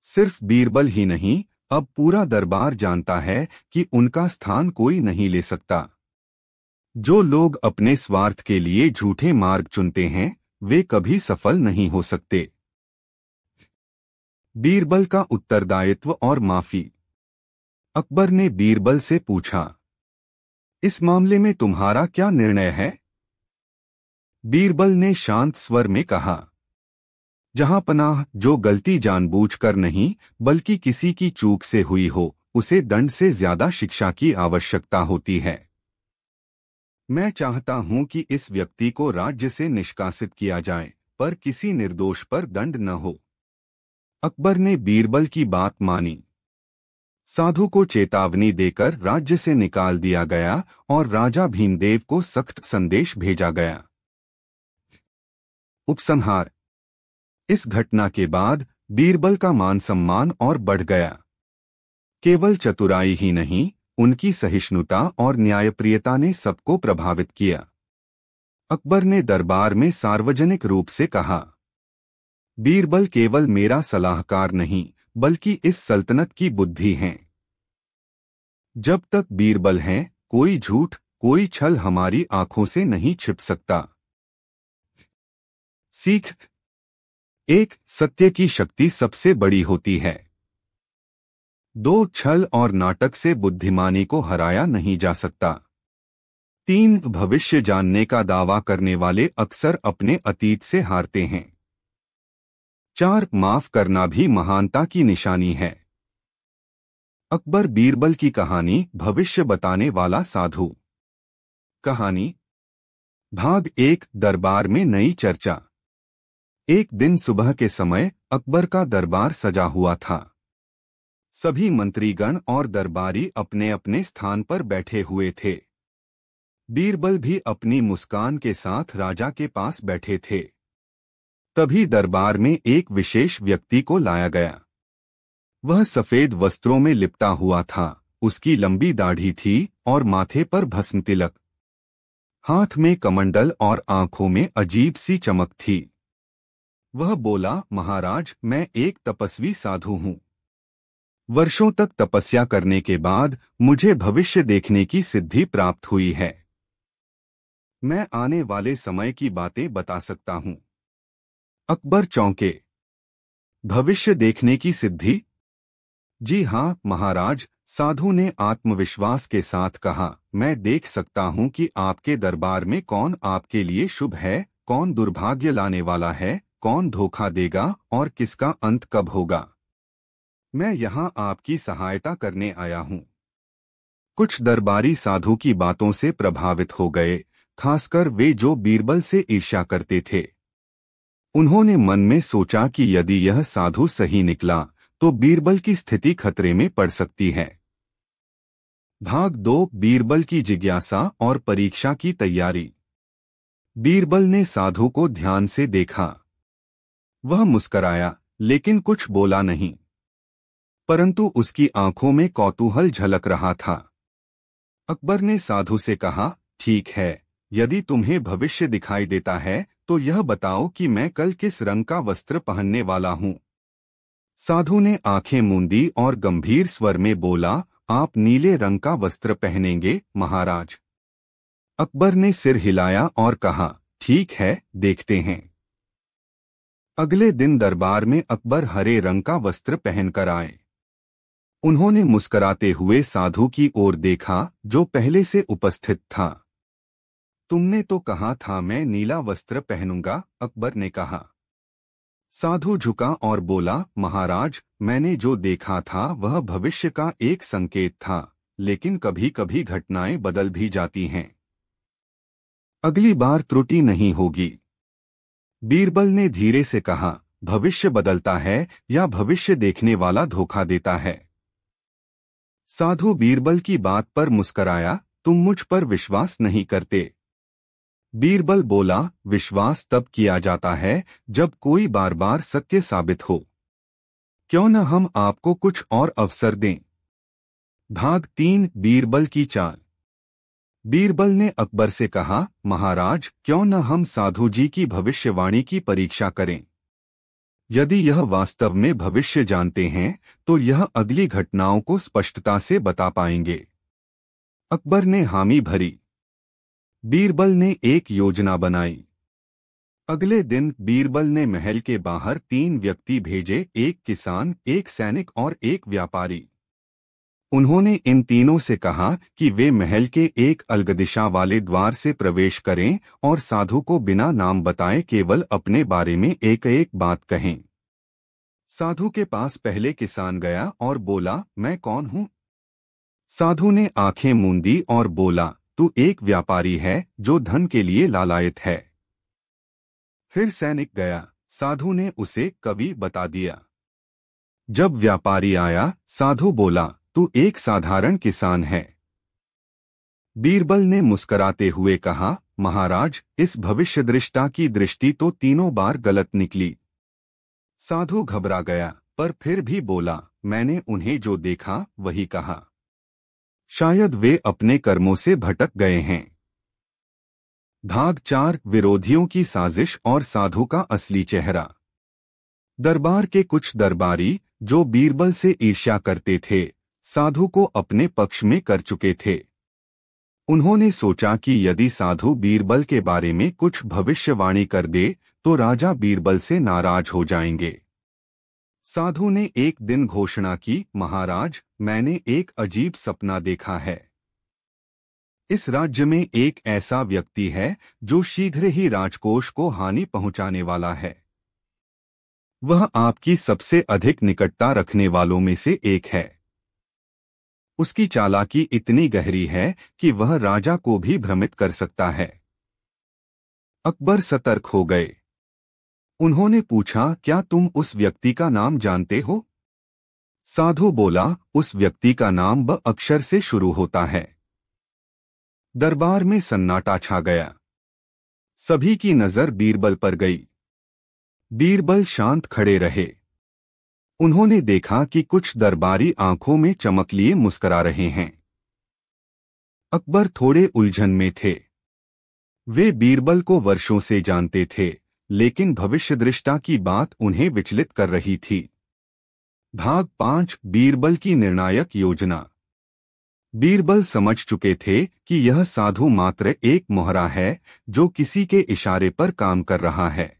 सिर्फ बीरबल ही नहीं, अब पूरा दरबार जानता है कि उनका स्थान कोई नहीं ले सकता। जो लोग अपने स्वार्थ के लिए झूठे मार्ग चुनते हैं वे कभी सफल नहीं हो सकते। बीरबल का उत्तरदायित्व और माफी। अकबर ने बीरबल से पूछा, इस मामले में तुम्हारा क्या निर्णय है? बीरबल ने शांत स्वर में कहा, जहां पनाह, जो गलती जानबूझकर नहीं बल्कि किसी की चूक से हुई हो उसे दंड से ज्यादा शिक्षा की आवश्यकता होती है। मैं चाहता हूं कि इस व्यक्ति को राज्य से निष्कासित किया जाए पर किसी निर्दोष पर दंड न हो। अकबर ने बीरबल की बात मानी। साधु को चेतावनी देकर राज्य से निकाल दिया गया और राजा भीमदेव को सख्त संदेश भेजा गया। उपसंहार। इस घटना के बाद बीरबल का मान सम्मान और बढ़ गया। केवल चतुराई ही नहीं, उनकी सहिष्णुता और न्यायप्रियता ने सबको प्रभावित किया। अकबर ने दरबार में सार्वजनिक रूप से कहा, बीरबल केवल मेरा सलाहकार नहीं बल्कि इस सल्तनत की बुद्धि हैं। जब तक बीरबल हैं, कोई झूठ, कोई छल हमारी आंखों से नहीं छिप सकता। सीख। 1. सत्य की शक्ति सबसे बड़ी होती है। 2. छल और नाटक से बुद्धिमानी को हराया नहीं जा सकता। 3. भविष्य जानने का दावा करने वाले अक्सर अपने अतीत से हारते हैं। 4. माफ करना भी महानता की निशानी है। अकबर बीरबल की कहानी, भविष्य बताने वाला साधु। कहानी भाग 1। दरबार में नई चर्चा। एक दिन सुबह के समय अकबर का दरबार सजा हुआ था। सभी मंत्रीगण और दरबारी अपने अपने स्थान पर बैठे हुए थे। बीरबल भी अपनी मुस्कान के साथ राजा के पास बैठे थे। तभी दरबार में एक विशेष व्यक्ति को लाया गया। वह सफेद वस्त्रों में लिपटा हुआ था, उसकी लंबी दाढ़ी थी और माथे पर भस्म तिलक। हाथ में कमंडल और आंखों में अजीब सी चमक थी। वह बोला, महाराज, मैं एक तपस्वी साधु हूँ। वर्षों तक तपस्या करने के बाद मुझे भविष्य देखने की सिद्धि प्राप्त हुई है। मैं आने वाले समय की बातें बता सकता हूँ। अकबर चौंके। भविष्य देखने की सिद्धि? जी हाँ महाराज, साधु ने आत्मविश्वास के साथ कहा। मैं देख सकता हूँ कि आपके दरबार में कौन आपके लिए शुभ है, कौन दुर्भाग्य लाने वाला है, कौन धोखा देगा और किसका अंत कब होगा। मैं यहाँ आपकी सहायता करने आया हूँ। कुछ दरबारी साधु की बातों से प्रभावित हो गए, खासकर वे जो बीरबल से ईर्ष्या करते थे। उन्होंने मन में सोचा कि यदि यह साधु सही निकला तो बीरबल की स्थिति खतरे में पड़ सकती है। भाग 2। बीरबल की जिज्ञासा और परीक्षा की तैयारी। बीरबल ने साधु को ध्यान से देखा। वह मुस्कराया, लेकिन कुछ बोला नहीं, परंतु उसकी आंखों में कौतूहल झलक रहा था। अकबर ने साधु से कहा, ठीक है, यदि तुम्हें भविष्य दिखाई देता है तो यह बताओ कि मैं कल किस रंग का वस्त्र पहनने वाला हूँ। साधु ने आंखें मूंदी और गंभीर स्वर में बोला, आप नीले रंग का वस्त्र पहनेंगे महाराज। अकबर ने सिर हिलाया और कहा, ठीक है, देखते हैं। अगले दिन दरबार में अकबर हरे रंग का वस्त्र पहनकर आए। उन्होंने मुस्कराते हुए साधु की ओर देखा, जो पहले से उपस्थित था। तुमने तो कहा था मैं नीला वस्त्र पहनूंगा, अकबर ने कहा। साधु झुका और बोला, महाराज, मैंने जो देखा था वह भविष्य का एक संकेत था, लेकिन कभी कभी घटनाएं बदल भी जाती हैं। अगली बार त्रुटि नहीं होगी। बीरबल ने धीरे से कहा, भविष्य बदलता है या भविष्य देखने वाला धोखा देता है। साधु बीरबल की बात पर मुस्कराया, तुम मुझ पर विश्वास नहीं करते। बीरबल बोला, विश्वास तब किया जाता है जब कोई बार बार सत्य साबित हो। क्यों न हम आपको कुछ और अवसर दें। भाग 3। बीरबल की चाल। बीरबल ने अकबर से कहा, महाराज, क्यों न हम साधु जी की भविष्यवाणी की परीक्षा करें। यदि यह वास्तव में भविष्य जानते हैं तो यह अगली घटनाओं को स्पष्टता से बता पाएंगे। अकबर ने हामी भरी। बीरबल ने एक योजना बनाई। अगले दिन बीरबल ने महल के बाहर 3 व्यक्ति भेजे, एक किसान, एक सैनिक और एक व्यापारी। उन्होंने इन तीनों से कहा कि वे महल के एक अलग दिशा वाले द्वार से प्रवेश करें और साधु को बिना नाम बताए केवल अपने बारे में एक एक बात कहें। साधु के पास पहले किसान गया और बोला, मैं कौन हूँ। साधु ने आंखें मूंदी और बोला, तू एक व्यापारी है जो धन के लिए लालायित है। फिर सैनिक गया, साधु ने उसे कवि बता दिया। जब व्यापारी आया, साधु बोला, तू एक साधारण किसान है। बीरबल ने मुस्कराते हुए कहा, महाराज, इस भविष्यद्रष्टा की दृष्टि तो तीनों बार गलत निकली। साधु घबरा गया, पर फिर भी बोला, मैंने उन्हें जो देखा वही कहा। शायद वे अपने कर्मों से भटक गए हैं। भाग 4। विरोधियों की साजिश और साधु का असली चेहरा। दरबार के कुछ दरबारी जो बीरबल से ईर्ष्या करते थे, साधु को अपने पक्ष में कर चुके थे। उन्होंने सोचा कि यदि साधु बीरबल के बारे में कुछ भविष्यवाणी कर दे तो राजा बीरबल से नाराज हो जाएंगे। साधु ने एक दिन घोषणा की, महाराज, मैंने एक अजीब सपना देखा है। इस राज्य में एक ऐसा व्यक्ति है जो शीघ्र ही राजकोष को हानि पहुंचाने वाला है। वह आपकी सबसे अधिक निकटता रखने वालों में से एक है। उसकी चालाकी इतनी गहरी है कि वह राजा को भी भ्रमित कर सकता है। अकबर सतर्क हो गए। उन्होंने पूछा, क्या तुम उस व्यक्ति का नाम जानते हो? साधु बोला, उस व्यक्ति का नाम ब अक्षर से शुरू होता है। दरबार में सन्नाटा छा गया। सभी की नजर बीरबल पर गई। बीरबल शांत खड़े रहे। उन्होंने देखा कि कुछ दरबारी आंखों में चमक लिए मुस्कुरा रहे हैं। अकबर थोड़े उलझन में थे। वे बीरबल को वर्षों से जानते थे, लेकिन भविष्यदृष्टा की बात उन्हें विचलित कर रही थी। भाग 5 बीरबल की निर्णायक योजना। बीरबल समझ चुके थे कि यह साधु मात्र एक मोहरा है जो किसी के इशारे पर काम कर रहा है।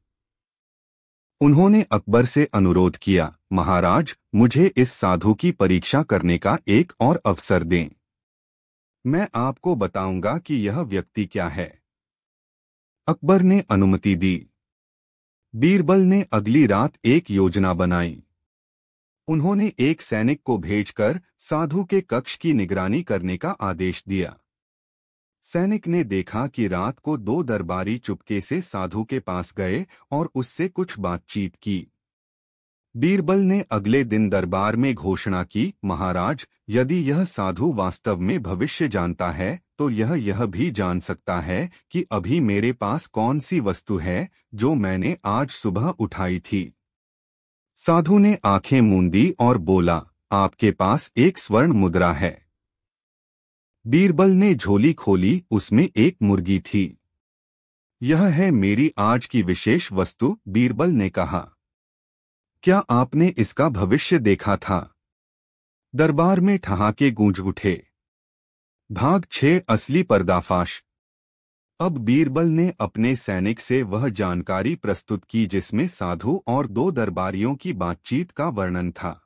उन्होंने अकबर से अनुरोध किया, महाराज, मुझे इस साधु की परीक्षा करने का एक और अवसर दें। मैं आपको बताऊंगा कि यह व्यक्ति क्या है। अकबर ने अनुमति दी। बीरबल ने अगली रात एक योजना बनाई। उन्होंने एक सैनिक को भेजकर साधु के कक्ष की निगरानी करने का आदेश दिया। सैनिक ने देखा कि रात को 2 दरबारी चुपके से साधु के पास गए और उससे कुछ बातचीत की। बीरबल ने अगले दिन दरबार में घोषणा की, महाराज, यदि यह साधु वास्तव में भविष्य जानता है तो यह भी जान सकता है कि अभी मेरे पास कौन सी वस्तु है जो मैंने आज सुबह उठाई थी। साधु ने आंखें मूंदी और बोला, आपके पास एक स्वर्ण मुद्रा है। बीरबल ने झोली खोली, उसमें एक मुर्गी थी। यह है मेरी आज की विशेष वस्तु, बीरबल ने कहा। क्या आपने इसका भविष्य देखा था? दरबार में ठहाके गूंज उठे। भाग 6 असली पर्दाफाश। अब बीरबल ने अपने सैनिक से वह जानकारी प्रस्तुत की जिसमें साधु और 2 दरबारियों की बातचीत का वर्णन था।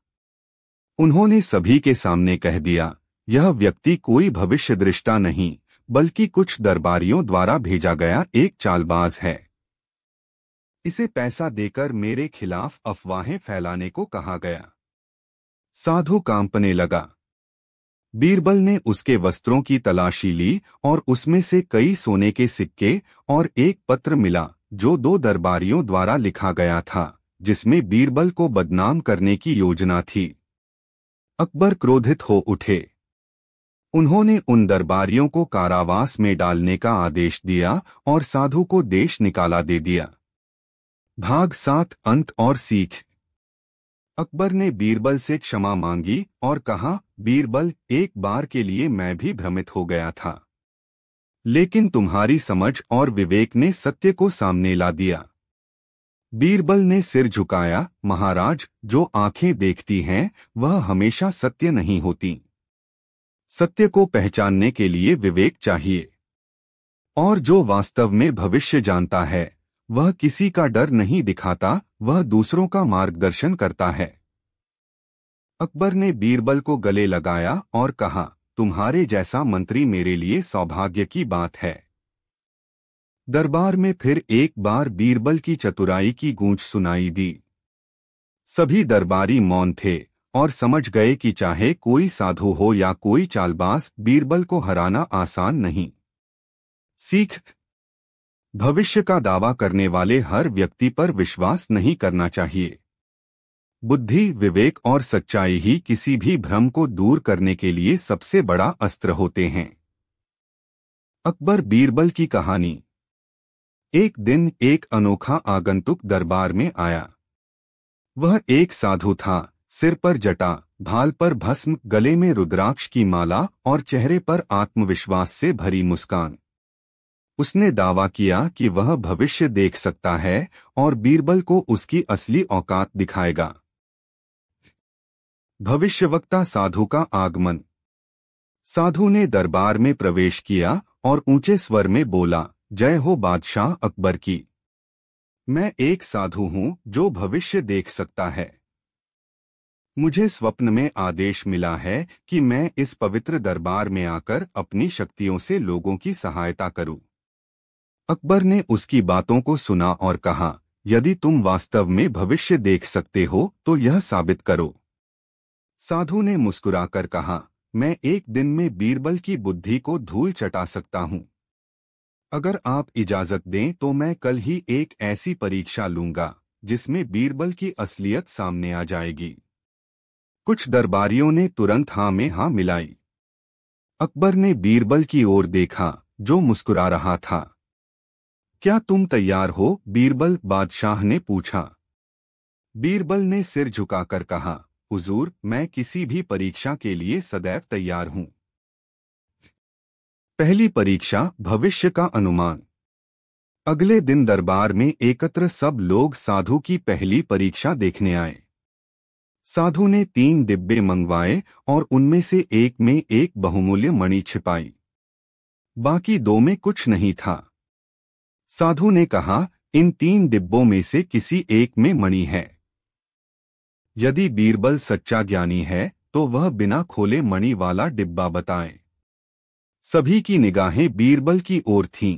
उन्होंने सभी के सामने कह दिया, यह व्यक्ति कोई भविष्यदृष्टा नहीं, बल्कि कुछ दरबारियों द्वारा भेजा गया एक चालबाज है। इसे पैसा देकर मेरे खिलाफ अफवाहें फैलाने को कहा गया। साधु कांपने लगा। बीरबल ने उसके वस्त्रों की तलाशी ली और उसमें से कई सोने के सिक्के और एक पत्र मिला जो 2 दरबारियों द्वारा लिखा गया था, जिसमें बीरबल को बदनाम करने की योजना थी। अकबर क्रोधित हो उठे। उन्होंने उन दरबारियों को कारावास में डालने का आदेश दिया और साधु को देश निकाला दे दिया। भाग 7 अंत और सीख। अकबर ने बीरबल से क्षमा मांगी और कहा, बीरबल, एक बार के लिए मैं भी भ्रमित हो गया था, लेकिन तुम्हारी समझ और विवेक ने सत्य को सामने ला दिया। बीरबल ने सिर झुकाया, महाराज, जो आंखें देखती हैं वह हमेशा सत्य नहीं होती। सत्य को पहचानने के लिए विवेक चाहिए, और जो वास्तव में भविष्य जानता है वह किसी का डर नहीं दिखाता, वह दूसरों का मार्गदर्शन करता है। अकबर ने बीरबल को गले लगाया और कहा, तुम्हारे जैसा मंत्री मेरे लिए सौभाग्य की बात है। दरबार में फिर एक बार बीरबल की चतुराई की गूंज सुनाई दी। सभी दरबारी मौन थे और समझ गए कि चाहे कोई साधु हो या कोई चालबाज, बीरबल को हराना आसान नहीं। सीख। भविष्य का दावा करने वाले हर व्यक्ति पर विश्वास नहीं करना चाहिए। बुद्धि, विवेक और सच्चाई ही किसी भी भ्रम को दूर करने के लिए सबसे बड़ा अस्त्र होते हैं। अकबर बीरबल की कहानी। एक दिन एक अनोखा आगंतुक दरबार में आया। वह एक साधु था, सिर पर जटा, भाल पर भस्म, गले में रुद्राक्ष की माला और चेहरे पर आत्मविश्वास से भरी मुस्कान। उसने दावा किया कि वह भविष्य देख सकता है और बीरबल को उसकी असली औकात दिखाएगा। भविष्यवक्ता साधु का आगमन। साधु ने दरबार में प्रवेश किया और ऊंचे स्वर में बोला, जय हो बादशाह अकबर की। मैं एक साधु हूं जो भविष्य देख सकता है। मुझे स्वप्न में आदेश मिला है कि मैं इस पवित्र दरबार में आकर अपनी शक्तियों से लोगों की सहायता करूं। अकबर ने उसकी बातों को सुना और कहा, यदि तुम वास्तव में भविष्य देख सकते हो तो यह साबित करो। साधु ने मुस्कुराकर कहा, मैं एक दिन में बीरबल की बुद्धि को धूल चटा सकता हूं। अगर आप इजाजत दें तो मैं कल ही एक ऐसी परीक्षा लूंगा जिसमें बीरबल की असलियत सामने आ जाएगी। कुछ दरबारियों ने तुरंत हाँ में हाँ मिलाई। अकबर ने बीरबल की ओर देखा जो मुस्कुरा रहा था। क्या तुम तैयार हो? बीरबल बादशाह ने पूछा। बीरबल ने सिर झुकाकर कहा, हुजूर, मैं किसी भी परीक्षा के लिए सदैव तैयार हूं। पहली परीक्षा, भविष्य का अनुमान। अगले दिन दरबार में एकत्र सब लोग साधु की पहली परीक्षा देखने आए। साधु ने 3 डिब्बे मंगवाए और उनमें से एक में एक बहुमूल्य मणि छिपाई। बाकी 2 में कुछ नहीं था। साधु ने कहा, इन 3 डिब्बों में से किसी एक में मणि है। यदि बीरबल सच्चा ज्ञानी है तो वह बिना खोले मणि वाला डिब्बा बताए। सभी की निगाहें बीरबल की ओर थीं।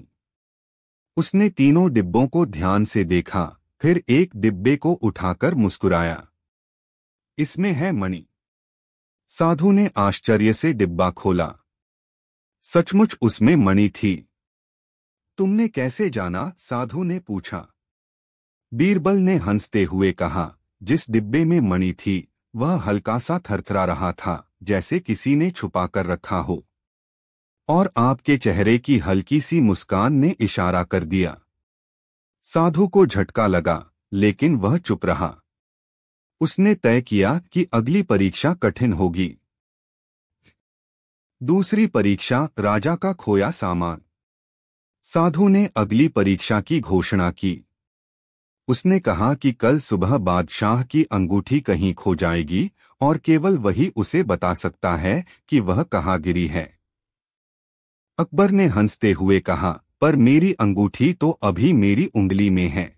उसने तीनों डिब्बों को ध्यान से देखा, फिर एक डिब्बे को उठाकर मुस्कुराया। इसमें है मणि। साधु ने आश्चर्य से डिब्बा खोला। सचमुच उसमें मणि थी। तुमने कैसे जाना? साधु ने पूछा। बीरबल ने हंसते हुए कहा, जिस डिब्बे में मणि थी वह हल्का सा थरथरा रहा था, जैसे किसी ने छुपा कर रखा हो। और आपके चेहरे की हल्की सी मुस्कान ने इशारा कर दिया। साधु को झटका लगा, लेकिन वह चुप रहा। उसने तय किया कि अगली परीक्षा कठिन होगी। दूसरी परीक्षा, राजा का खोया सामान। साधु ने अगली परीक्षा की घोषणा की। उसने कहा कि कल सुबह बादशाह की अंगूठी कहीं खो जाएगी और केवल वही उसे बता सकता है कि वह कहाँ गिरी है। अकबर ने हंसते हुए कहा, पर मेरी अंगूठी तो अभी मेरी उंगली में है।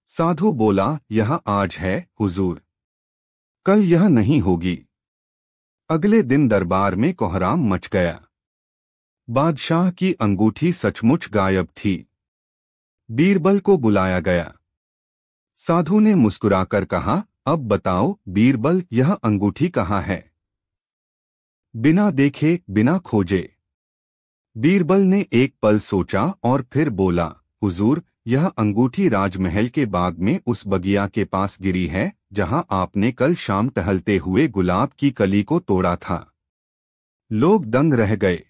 साधु बोला, यह आज है हुजूर, कल यह नहीं होगी। अगले दिन दरबार में कोहराम मच गया। बादशाह की अंगूठी सचमुच गायब थी। बीरबल को बुलाया गया। साधु ने मुस्कुराकर कहा, अब बताओ बीरबल, यह अंगूठी कहाँ है? बिना देखे, बिना खोजे। बीरबल ने एक पल सोचा और फिर बोला, हुजूर, यह अंगूठी राजमहल के बाग में उस बगिया के पास गिरी है जहां आपने कल शाम टहलते हुए गुलाब की कली को तोड़ा था। लोग दंग रह गए।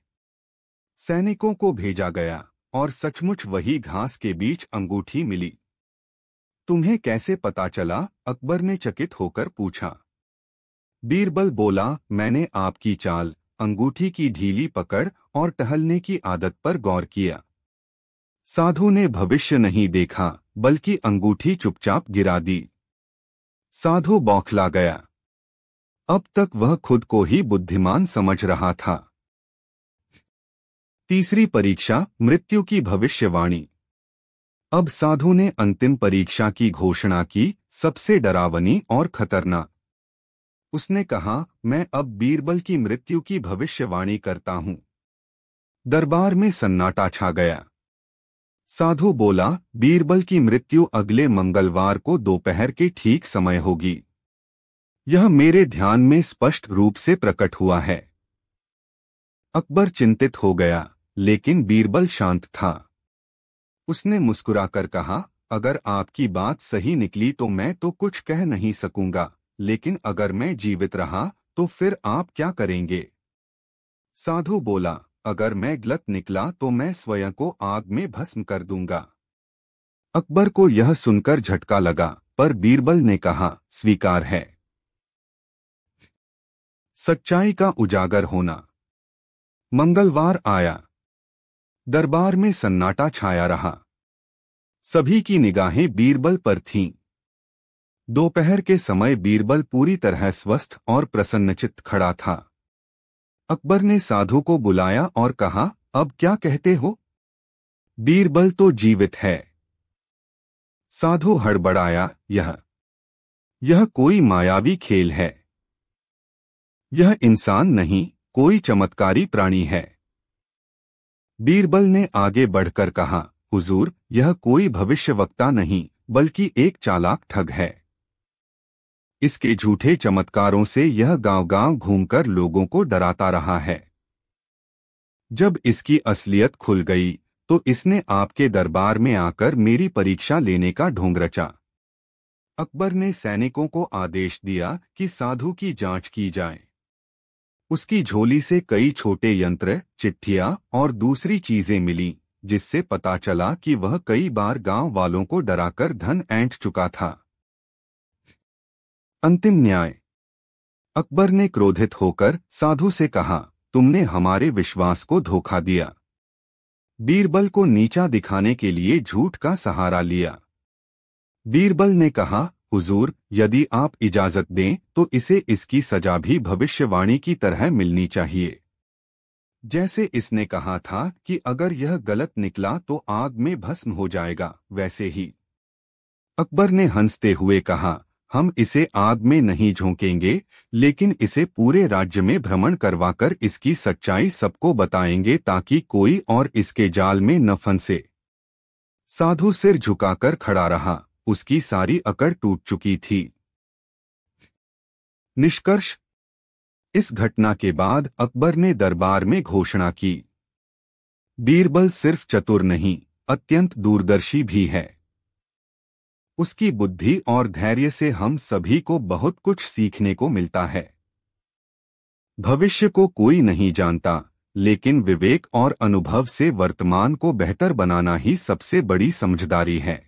सैनिकों को भेजा गया और सचमुच वही घास के बीच अंगूठी मिली। तुम्हें कैसे पता चला? अकबर ने चकित होकर पूछा। बीरबल बोला, मैंने आपकी चाल, अंगूठी की ढीली पकड़ और टहलने की आदत पर गौर किया। साधु ने भविष्य नहीं देखा बल्कि अंगूठी चुपचाप गिरा दी। साधु बौखला गया। अब तक वह खुद को ही बुद्धिमान समझ रहा था। तीसरी परीक्षा, मृत्यु की भविष्यवाणी। अब साधु ने अंतिम परीक्षा की घोषणा की, सबसे डरावनी और खतरनाक। उसने कहा, मैं अब बीरबल की मृत्यु की भविष्यवाणी करता हूं। दरबार में सन्नाटा छा गया। साधु बोला, बीरबल की मृत्यु अगले मंगलवार को दोपहर के ठीक समय होगी। यह मेरे ध्यान में स्पष्ट रूप से प्रकट हुआ है। अकबर चिंतित हो गया, लेकिन बीरबल शांत था। उसने मुस्कुराकर कहा, अगर आपकी बात सही निकली तो मैं तो कुछ कह नहीं सकूंगा, लेकिन अगर मैं जीवित रहा तो फिर आप क्या करेंगे? साधु बोला, अगर मैं गलत निकला तो मैं स्वयं को आग में भस्म कर दूंगा। अकबर को यह सुनकर झटका लगा, पर बीरबल ने कहा, स्वीकार है। सच्चाई का उजागर होना। मंगलवार आया। दरबार में सन्नाटा छाया रहा। सभी की निगाहें बीरबल पर थीं। दोपहर के समय बीरबल पूरी तरह स्वस्थ और प्रसन्नचित्त खड़ा था। अकबर ने साधु को बुलाया और कहा, अब क्या कहते हो? बीरबल तो जीवित है। साधु हड़बड़ाया, यह कोई मायावी खेल है। यह इंसान नहीं, कोई चमत्कारी प्राणी है। बीरबल ने आगे बढ़कर कहा, हुजूर, यह कोई भविष्यवक्ता नहीं बल्कि एक चालाक ठग है। इसके झूठे चमत्कारों से यह गांव-गांव घूमकर लोगों को डराता रहा है। जब इसकी असलियत खुल गई तो इसने आपके दरबार में आकर मेरी परीक्षा लेने का ढोंग रचा। अकबर ने सैनिकों को आदेश दिया कि साधु की जांच की जाए। उसकी झोली से कई छोटे यंत्र, चिट्ठियां और दूसरी चीजें मिलीं, जिससे पता चला कि वह कई बार गांव वालों को डराकर धन ऐंठ चुका था। अंतिम न्याय। अकबर ने क्रोधित होकर साधु से कहा, तुमने हमारे विश्वास को धोखा दिया। बीरबल को नीचा दिखाने के लिए झूठ का सहारा लिया। बीरबल ने कहा, हुजूर, यदि आप इजाजत दें तो इसे इसकी सजा भी भविष्यवाणी की तरह मिलनी चाहिए। जैसे इसने कहा था कि अगर यह गलत निकला तो आग में भस्म हो जाएगा, वैसे ही। अकबर ने हंसते हुए कहा, हम इसे आग में नहीं झोंकेंगे, लेकिन इसे पूरे राज्य में भ्रमण करवाकर इसकी सच्चाई सबको बताएंगे ताकि कोई और इसके जाल में न फंसे। साधु सिर झुकाकर खड़ा रहा, उसकी सारी अकड़ टूट चुकी थी। निष्कर्ष। इस घटना के बाद अकबर ने दरबार में घोषणा की, बीरबल सिर्फ चतुर नहीं, अत्यंत दूरदर्शी भी है। उसकी बुद्धि और धैर्य से हम सभी को बहुत कुछ सीखने को मिलता है। भविष्य को कोई नहीं जानता, लेकिन विवेक और अनुभव से वर्तमान को बेहतर बनाना ही सबसे बड़ी समझदारी है।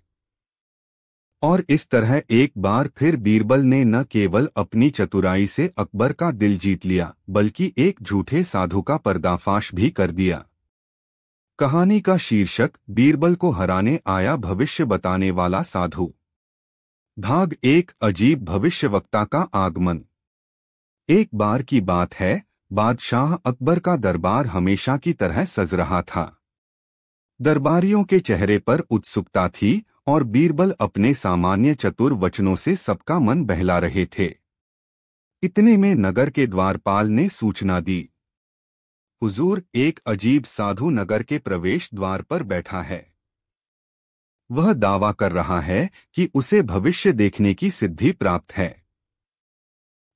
और इस तरह एक बार फिर बीरबल ने न केवल अपनी चतुराई से अकबर का दिल जीत लिया, बल्कि एक झूठे साधु का पर्दाफाश भी कर दिया। कहानी का शीर्षक, बीरबल को हराने आया भविष्य बताने वाला साधु। भाग 1, अजीब भविष्यवक्ता का आगमन। एक बार की बात है, बादशाह अकबर का दरबार हमेशा की तरह सज रहा था। दरबारियों के चेहरे पर उत्सुकता थी और बीरबल अपने सामान्य चतुर वचनों से सबका मन बहला रहे थे। इतने में नगर के द्वारपाल ने सूचना दी, हुजूर, एक अजीब साधु नगर के प्रवेश द्वार पर बैठा है। वह दावा कर रहा है कि उसे भविष्य देखने की सिद्धि प्राप्त है।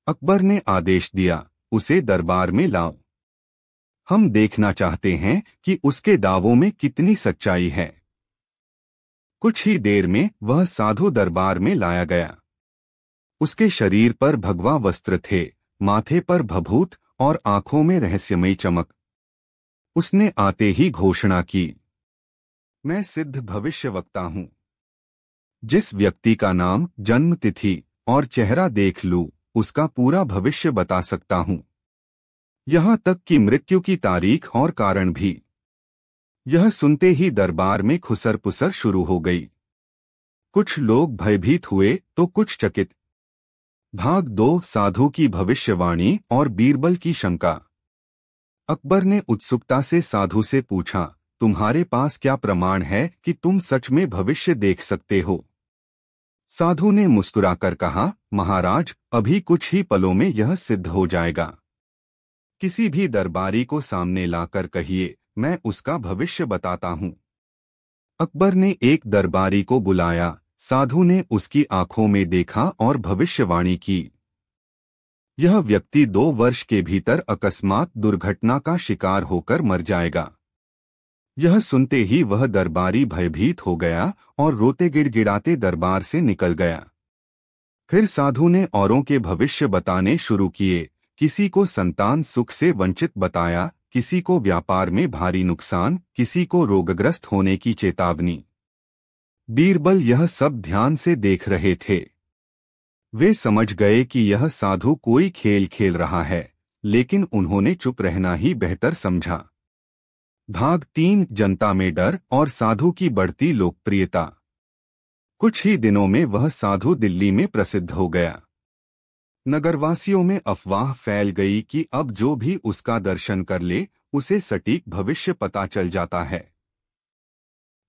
अकबर ने आदेश दिया, उसे दरबार में लाओ। हम देखना चाहते हैं कि उसके दावों में कितनी सच्चाई है। कुछ ही देर में वह साधु दरबार में लाया गया। उसके शरीर पर भगवा वस्त्र थे, माथे पर भभूत और आंखों में रहस्यमयी चमक। उसने आते ही घोषणा की, मैं सिद्ध भविष्यवक्ता हूँ। जिस व्यक्ति का नाम, जन्म तिथि और चेहरा देख लूं, उसका पूरा भविष्य बता सकता हूँ, यहाँ तक कि मृत्यु की तारीख और कारण भी। यह सुनते ही दरबार में खुसर पुसर शुरू हो गई। कुछ लोग भयभीत हुए तो कुछ चकित। भाग 2, साधु की भविष्यवाणी और बीरबल की शंका। अकबर ने उत्सुकता से साधु से पूछा, तुम्हारे पास क्या प्रमाण है कि तुम सच में भविष्य देख सकते हो? साधु ने मुस्कुराकर कहा, महाराज, अभी कुछ ही पलों में यह सिद्ध हो जाएगा। किसी भी दरबारी को सामने लाकर कहिए, मैं उसका भविष्य बताता हूँ। अकबर ने एक दरबारी को बुलाया। साधु ने उसकी आंखों में देखा और भविष्यवाणी की, यह व्यक्ति 2 वर्ष के भीतर अकस्मात दुर्घटना का शिकार होकर मर जाएगा। यह सुनते ही वह दरबारी भयभीत हो गया और रोते गिड़गिड़ाते दरबार से निकल गया। फिर साधु ने औरों के भविष्य बताने शुरू किए। किसी को संतान सुख से वंचित बताया, किसी को व्यापार में भारी नुकसान, किसी को रोगग्रस्त होने की चेतावनी। बीरबल यह सब ध्यान से देख रहे थे। वे समझ गए कि यह साधु कोई खेल खेल रहा है, लेकिन उन्होंने चुप रहना ही बेहतर समझा। भाग 3, जनता में डर और साधु की बढ़ती लोकप्रियता। कुछ ही दिनों में वह साधु दिल्ली में प्रसिद्ध हो गया। नगरवासियों में अफवाह फैल गई कि अब जो भी उसका दर्शन कर ले, उसे सटीक भविष्य पता चल जाता है।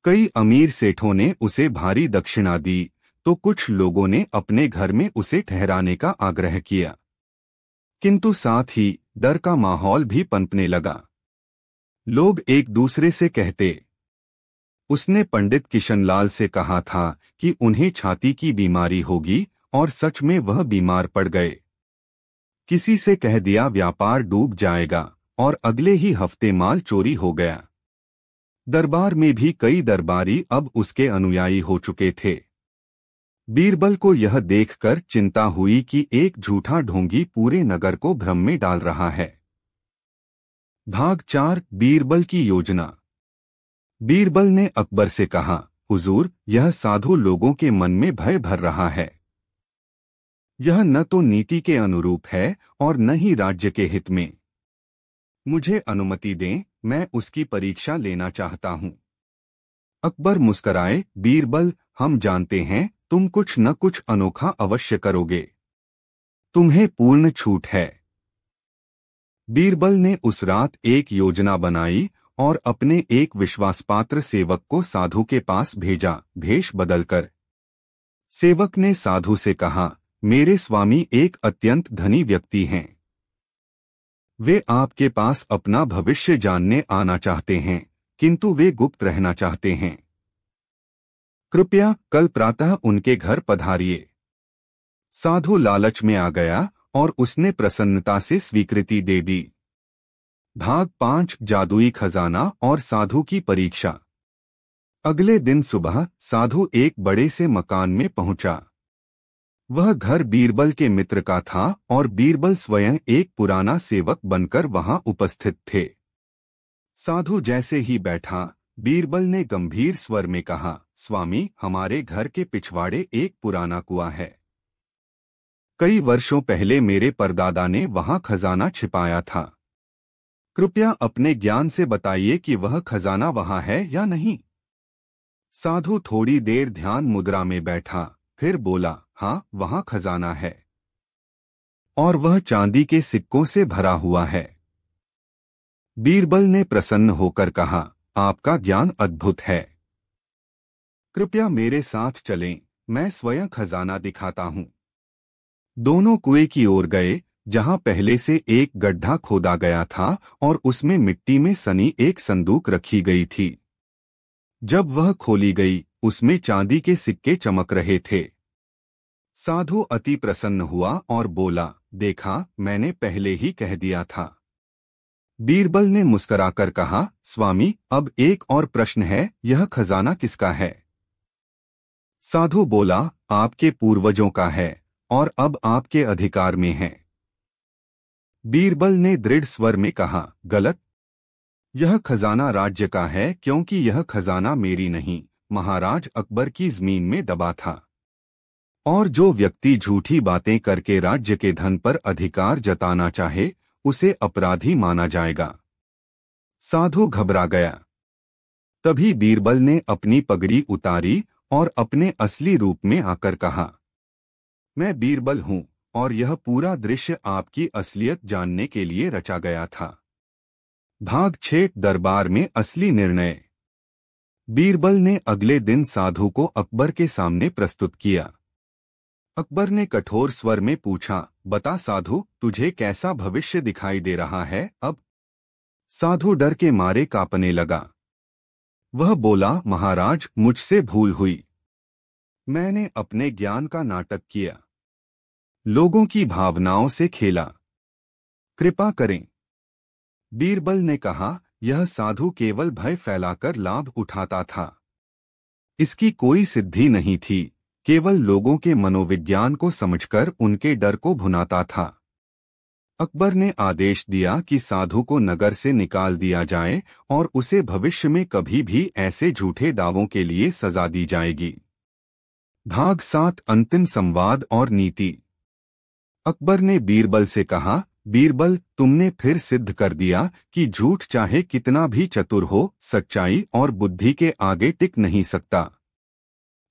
कई अमीर सेठों ने उसे भारी दक्षिणा दी, तो कुछ लोगों ने अपने घर में उसे ठहराने का आग्रह किया। किंतु साथ ही डर का माहौल भी पनपने लगा। लोग एक दूसरे से कहते, उसने पंडित किशनलाल से कहा था कि उन्हें छाती की बीमारी होगी और सच में वह बीमार पड़ गए। किसी से कह दिया व्यापार डूब जाएगा और अगले ही हफ्ते माल चोरी हो गया। दरबार में भी कई दरबारी अब उसके अनुयायी हो चुके थे। बीरबल को यह देखकर चिंता हुई कि एक झूठा ढोंगी पूरे नगर को भ्रम में डाल रहा है। भाग 4 बीरबल की योजना। बीरबल ने अकबर से कहा, हुजूर, यह साधु लोगों के मन में भय भर रहा है। यह न तो नीति के अनुरूप है और न ही राज्य के हित में। मुझे अनुमति दें, मैं उसकी परीक्षा लेना चाहता हूं। अकबर मुस्कराए, बीरबल, हम जानते हैं तुम कुछ न कुछ अनोखा अवश्य करोगे। तुम्हें पूर्ण छूट है। बीरबल ने उस रात एक योजना बनाई और अपने एक विश्वासपात्र सेवक को साधु के पास भेजा, भेष बदलकर। सेवक ने साधु से कहा, मेरे स्वामी एक अत्यंत धनी व्यक्ति हैं। वे आपके पास अपना भविष्य जानने आना चाहते हैं, किंतु वे गुप्त रहना चाहते हैं। कृपया कल प्रातः उनके घर पधारिए। साधु लालच में आ गया और उसने प्रसन्नता से स्वीकृति दे दी। भाग 5 जादुई खजाना और साधु की परीक्षा। अगले दिन सुबह साधु एक बड़े से मकान में पहुंचा। वह घर बीरबल के मित्र का था और बीरबल स्वयं एक पुराना सेवक बनकर वहां उपस्थित थे। साधु जैसे ही बैठा, बीरबल ने गंभीर स्वर में कहा, स्वामी, हमारे घर के पिछवाड़े एक पुराना कुआं है। कई वर्षों पहले मेरे परदादा ने वहां खजाना छिपाया था। कृपया अपने ज्ञान से बताइए कि वह खजाना वहां है या नहीं। साधु थोड़ी देर ध्यान मुद्रा में बैठा, फिर बोला, हाँ, वहां खजाना है और वह चांदी के सिक्कों से भरा हुआ है। बीरबल ने प्रसन्न होकर कहा, आपका ज्ञान अद्भुत है। कृपया मेरे साथ चलें, मैं स्वयं खजाना दिखाता हूं। दोनों कुएं की ओर गए, जहां पहले से एक गड्ढा खोदा गया था और उसमें मिट्टी में सनी एक संदूक रखी गई थी। जब वह खोली गई, उसमें चांदी के सिक्के चमक रहे थे। साधु अति प्रसन्न हुआ और बोला, देखा, मैंने पहले ही कह दिया था। बीरबल ने मुस्कुराकर कहा, स्वामी, अब एक और प्रश्न है, यह खजाना किसका है? साधु बोला, आपके पूर्वजों का है और अब आपके अधिकार में है। बीरबल ने दृढ़ स्वर में कहा, गलत। यह खजाना राज्य का है, क्योंकि यह खजाना मेरी नहीं, महाराज अकबर की जमीन में दबा था। और जो व्यक्ति झूठी बातें करके राज्य के धन पर अधिकार जताना चाहे, उसे अपराधी माना जाएगा। साधु घबरा गया। तभी बीरबल ने अपनी पगड़ी उतारी और अपने असली रूप में आकर कहा, मैं बीरबल हूं और यह पूरा दृश्य आपकी असलियत जानने के लिए रचा गया था। भाग 6 दरबार में असली निर्णय। बीरबल ने अगले दिन साधु को अकबर के सामने प्रस्तुत किया। अकबर ने कठोर स्वर में पूछा, बता साधु, तुझे कैसा भविष्य दिखाई दे रहा है अब? साधु डर के मारे कांपने लगा। वह बोला, महाराज, मुझसे भूल हुई। मैंने अपने ज्ञान का नाटक किया, लोगों की भावनाओं से खेला। कृपा करें। बीरबल ने कहा, यह साधु केवल भय फैलाकर लाभ उठाता था। इसकी कोई सिद्धि नहीं थी, केवल लोगों के मनोविज्ञान को समझकर उनके डर को भुनाता था। अकबर ने आदेश दिया कि साधु को नगर से निकाल दिया जाए और उसे भविष्य में कभी भी ऐसे झूठे दावों के लिए सजा दी जाएगी। भाग 7 अंतिम संवाद और नीति। अकबर ने बीरबल से कहा, बीरबल, तुमने फिर सिद्ध कर दिया कि झूठ चाहे कितना भी चतुर हो, सच्चाई और बुद्धि के आगे टिक नहीं सकता।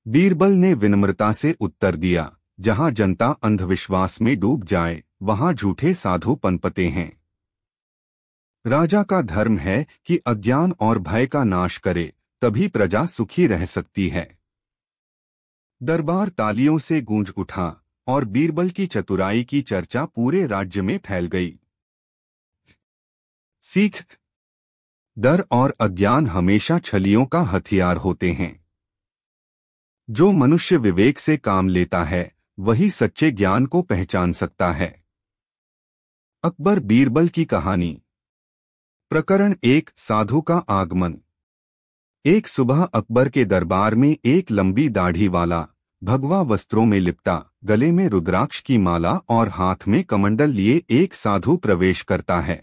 बीरबल ने विनम्रता से उत्तर दिया, जहां जनता अंधविश्वास में डूब जाए, वहां झूठे साधु पनपते हैं। राजा का धर्म है कि अज्ञान और भय का नाश करे, तभी प्रजा सुखी रह सकती है। दरबार तालियों से गूंज उठा और बीरबल की चतुराई की चर्चा पूरे राज्य में फैल गई। सीख। डर और अज्ञान हमेशा छलियों का हथियार होते हैं। जो मनुष्य विवेक से काम लेता है वही सच्चे ज्ञान को पहचान सकता है। अकबर बीरबल की कहानी। प्रकरण 1। साधु का आगमन। एक सुबह अकबर के दरबार में एक लंबी दाढ़ी वाला, भगवा वस्त्रों में लिपटा, गले में रुद्राक्ष की माला और हाथ में कमंडल लिए एक साधु प्रवेश करता है।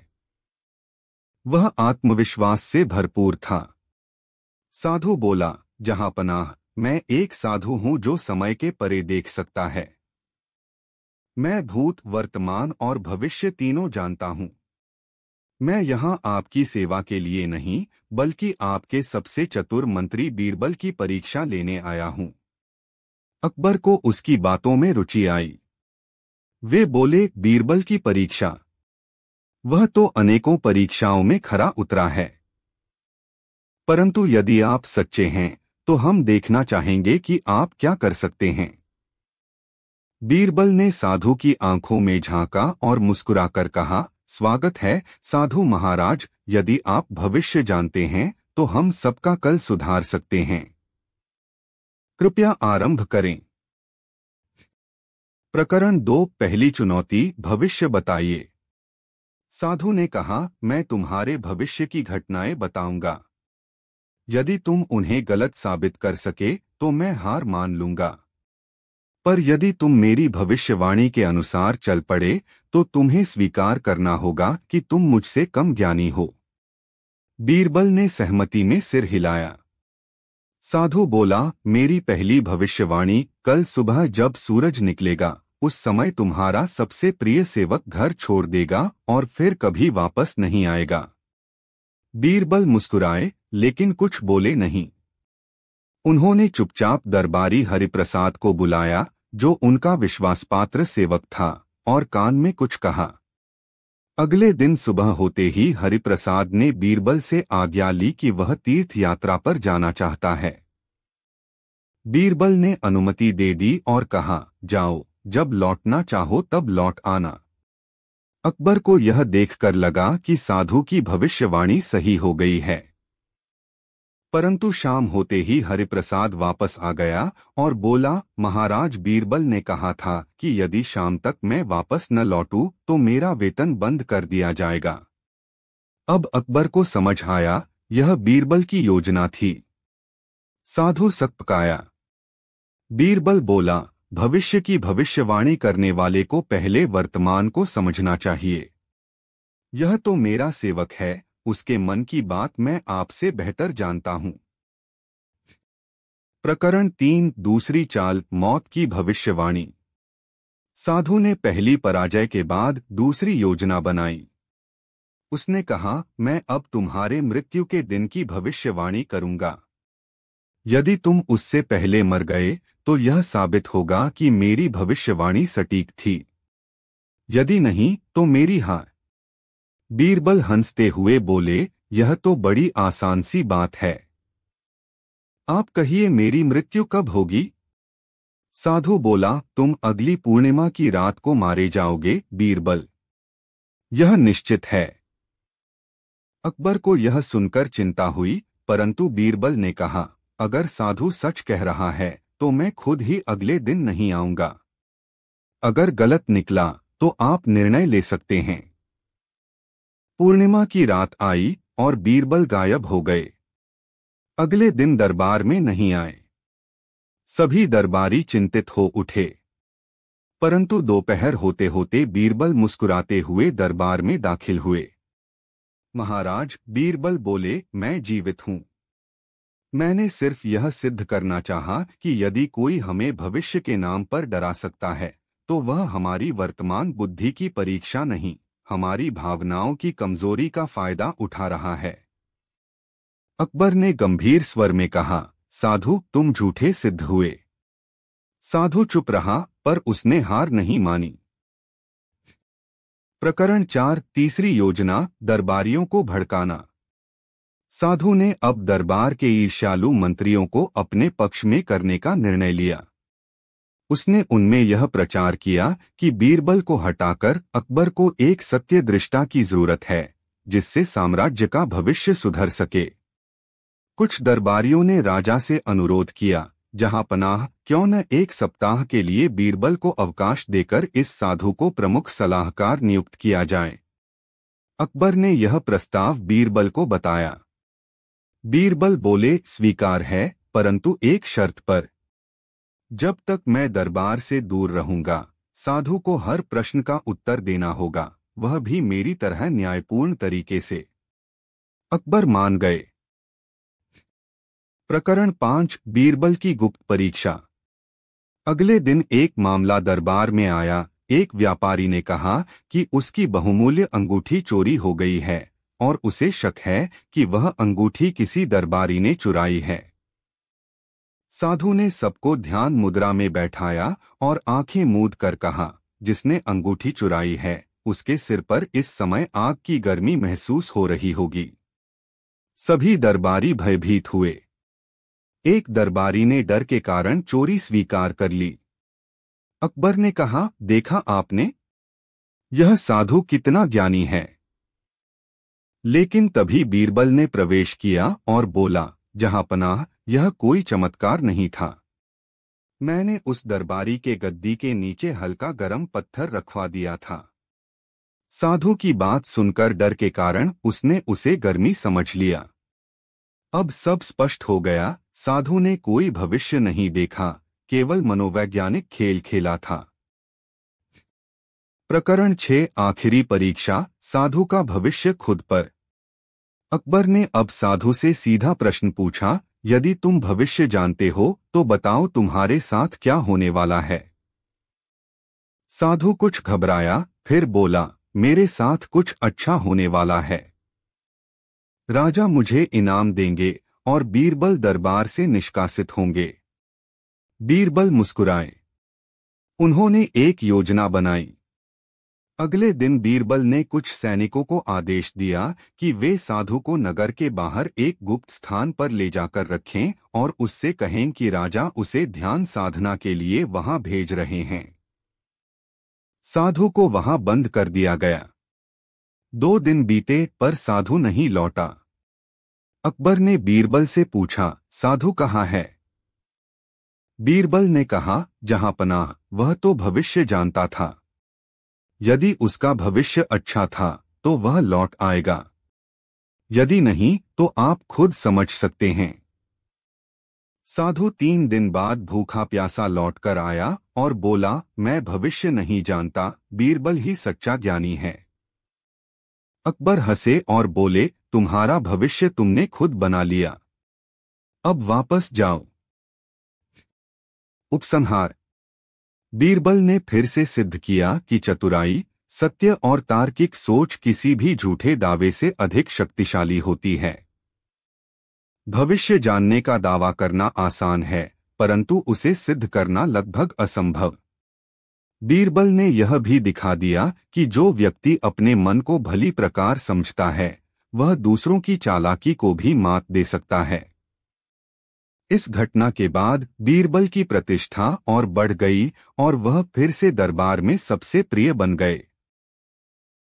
वह आत्मविश्वास से भरपूर था। साधु बोला, जहांपनाह, मैं एक साधु हूं जो समय के परे देख सकता है। मैं भूत, वर्तमान और भविष्य तीनों जानता हूं। मैं यहां आपकी सेवा के लिए नहीं बल्कि आपके सबसे चतुर मंत्री बीरबल की परीक्षा लेने आया हूं। अकबर को उसकी बातों में रुचि आई। वे बोले, बीरबल की परीक्षा? वह तो अनेकों परीक्षाओं में खरा उतरा है। परंतु यदि आप सच्चे हैं तो हम देखना चाहेंगे कि आप क्या कर सकते हैं। बीरबल ने साधु की आंखों में झांका और मुस्कुराकर कहा, स्वागत है साधु महाराज। यदि आप भविष्य जानते हैं तो हम सबका कल सुधार सकते हैं। कृपया आरंभ करें। प्रकरण 2। पहली चुनौती, भविष्य बताइए। साधु ने कहा, मैं तुम्हारे भविष्य की घटनाएं बताऊंगा। यदि तुम उन्हें गलत साबित कर सके तो मैं हार मान लूंगा, पर यदि तुम मेरी भविष्यवाणी के अनुसार चल पड़े तो तुम्हें स्वीकार करना होगा कि तुम मुझसे कम ज्ञानी हो। बीरबल ने सहमति में सिर हिलाया। साधु बोला, मेरी पहली भविष्यवाणी, कल सुबह जब सूरज निकलेगा उस समय तुम्हारा सबसे प्रिय सेवक घर छोड़ देगा और फिर कभी वापस नहीं आएगा। बीरबल मुस्कुराए लेकिन कुछ बोले नहीं। उन्होंने चुपचाप दरबारी हरिप्रसाद को बुलाया, जो उनका विश्वासपात्र सेवक था, और कान में कुछ कहा। अगले दिन सुबह होते ही हरिप्रसाद ने बीरबल से आज्ञा ली कि वह तीर्थ यात्रा पर जाना चाहता है। बीरबल ने अनुमति दे दी और कहा, जाओ, जब लौटना चाहो तब लौट आना। अकबर को यह देखकर लगा कि साधु की भविष्यवाणी सही हो गई है। परंतु शाम होते ही हरिप्रसाद वापस आ गया और बोला, महाराज, बीरबल ने कहा था कि यदि शाम तक मैं वापस न लौटूं तो मेरा वेतन बंद कर दिया जाएगा। अब अकबर को समझ आया, यह बीरबल की योजना थी। साधु सकपकाया। बीरबल बोला, भविष्य की भविष्यवाणी करने वाले को पहले वर्तमान को समझना चाहिए। यह तो मेरा सेवक है, उसके मन की बात मैं आपसे बेहतर जानता हूं। प्रकरण 3। दूसरी चाल, मौत की भविष्यवाणी। साधु ने पहली पराजय के बाद दूसरी योजना बनाई। उसने कहा, मैं अब तुम्हारे मृत्यु के दिन की भविष्यवाणी करूंगा। यदि तुम उससे पहले मर गए तो यह साबित होगा कि मेरी भविष्यवाणी सटीक थी, यदि नहीं तो मेरी हार। बीरबल हंसते हुए बोले, यह तो बड़ी आसान सी बात है। आप कहिए, मेरी मृत्यु कब होगी? साधु बोला, तुम अगली पूर्णिमा की रात को मारे जाओगे बीरबल। यह निश्चित है। अकबर को यह सुनकर चिंता हुई, परंतु बीरबल ने कहा, अगर साधु सच कह रहा है तो मैं खुद ही अगले दिन नहीं आऊंगा। अगर गलत निकला तो आप निर्णय ले सकते हैं। पूर्णिमा की रात आई और बीरबल गायब हो गए। अगले दिन दरबार में नहीं आए। सभी दरबारी चिंतित हो उठे। परंतु दोपहर होते होते बीरबल मुस्कुराते हुए दरबार में दाखिल हुए। महाराज, बीरबल बोले, मैं जीवित हूं। मैंने सिर्फ यह सिद्ध करना चाहा कि यदि कोई हमें भविष्य के नाम पर डरा सकता है तो वह हमारी वर्तमान बुद्धि की परीक्षा नहीं, हमारी भावनाओं की कमजोरी का फायदा उठा रहा है। अकबर ने गंभीर स्वर में कहा, साधु, तुम झूठे सिद्ध हुए। साधु चुप रहा, पर उसने हार नहीं मानी। प्रकरण 4। तीसरी योजना, दरबारियों को भड़काना। साधु ने अब दरबार के ईर्ष्यालु मंत्रियों को अपने पक्ष में करने का निर्णय लिया। उसने उनमें यह प्रचार किया कि बीरबल को हटाकर अकबर को एक सत्यदृष्टा की जरूरत है, जिससे साम्राज्य का भविष्य सुधर सके। कुछ दरबारियों ने राजा से अनुरोध किया, जहां पनाह, क्यों न 1 सप्ताह के लिए बीरबल को अवकाश देकर इस साधु को प्रमुख सलाहकार नियुक्त किया जाए। अकबर ने यह प्रस्ताव बीरबल को बताया। बीरबल बोले, स्वीकार है, परंतु एक शर्त पर। जब तक मैं दरबार से दूर रहूंगा, साधु को हर प्रश्न का उत्तर देना होगा, वह भी मेरी तरह न्यायपूर्ण तरीके से। अकबर मान गए। प्रकरण 5, बीरबल की गुप्त परीक्षा। अगले दिन एक मामला दरबार में आया। एक व्यापारी ने कहा कि उसकी बहुमूल्य अंगूठी चोरी हो गई है और उसे शक है कि वह अंगूठी किसी दरबारी ने चुराई है। साधु ने सबको ध्यान मुद्रा में बैठाया और आंखें मूंद कर कहा, जिसने अंगूठी चुराई है उसके सिर पर इस समय आग की गर्मी महसूस हो रही होगी। सभी दरबारी भयभीत हुए। एक दरबारी ने डर के कारण चोरी स्वीकार कर ली। अकबर ने कहा, देखा आपने, यह साधु कितना ज्ञानी है। लेकिन तभी बीरबल ने प्रवेश किया और बोला, जहां पनाह, यह कोई चमत्कार नहीं था। मैंने उस दरबारी के गद्दी के नीचे हल्का गर्म पत्थर रखवा दिया था। साधु की बात सुनकर डर के कारण उसने उसे गर्मी समझ लिया। अब सब स्पष्ट हो गया। साधु ने कोई भविष्य नहीं देखा, केवल मनोवैज्ञानिक खेल खेला था। प्रकरण 6, आखिरी परीक्षा। साधु का भविष्य खुद पर। अकबर ने अब साधु से सीधा प्रश्न पूछा, यदि तुम भविष्य जानते हो तो बताओ तुम्हारे साथ क्या होने वाला है। साधु कुछ घबराया, फिर बोला, मेरे साथ कुछ अच्छा होने वाला है। राजा मुझे इनाम देंगे और बीरबल दरबार से निष्कासित होंगे। बीरबल मुस्कुराए। उन्होंने एक योजना बनाई। अगले दिन बीरबल ने कुछ सैनिकों को आदेश दिया कि वे साधु को नगर के बाहर एक गुप्त स्थान पर ले जाकर रखें और उससे कहें कि राजा उसे ध्यान साधना के लिए वहां भेज रहे हैं। साधु को वहां बंद कर दिया गया। 2 दिन बीते पर साधु नहीं लौटा। अकबर ने बीरबल से पूछा, साधु कहाँ है? बीरबल ने कहा, जहां पनाह, वह तो भविष्य जानता था। यदि उसका भविष्य अच्छा था तो वह लौट आएगा, यदि नहीं तो आप खुद समझ सकते हैं। साधु 3 दिन बाद भूखा प्यासा लौटकर आया और बोला, मैं भविष्य नहीं जानता, बीरबल ही सच्चा ज्ञानी है। अकबर हंसे और बोले, तुम्हारा भविष्य तुमने खुद बना लिया, अब वापस जाओ। उपसंहार। बीरबल ने फिर से सिद्ध किया कि चतुराई, सत्य और तार्किक सोच किसी भी झूठे दावे से अधिक शक्तिशाली होती है। भविष्य जानने का दावा करना आसान है, परंतु उसे सिद्ध करना लगभग असंभव। बीरबल ने यह भी दिखा दिया कि जो व्यक्ति अपने मन को भली प्रकार समझता है, वह दूसरों की चालाकी को भी मात दे सकता है। इस घटना के बाद बीरबल की प्रतिष्ठा और बढ़ गई और वह फिर से दरबार में सबसे प्रिय बन गए।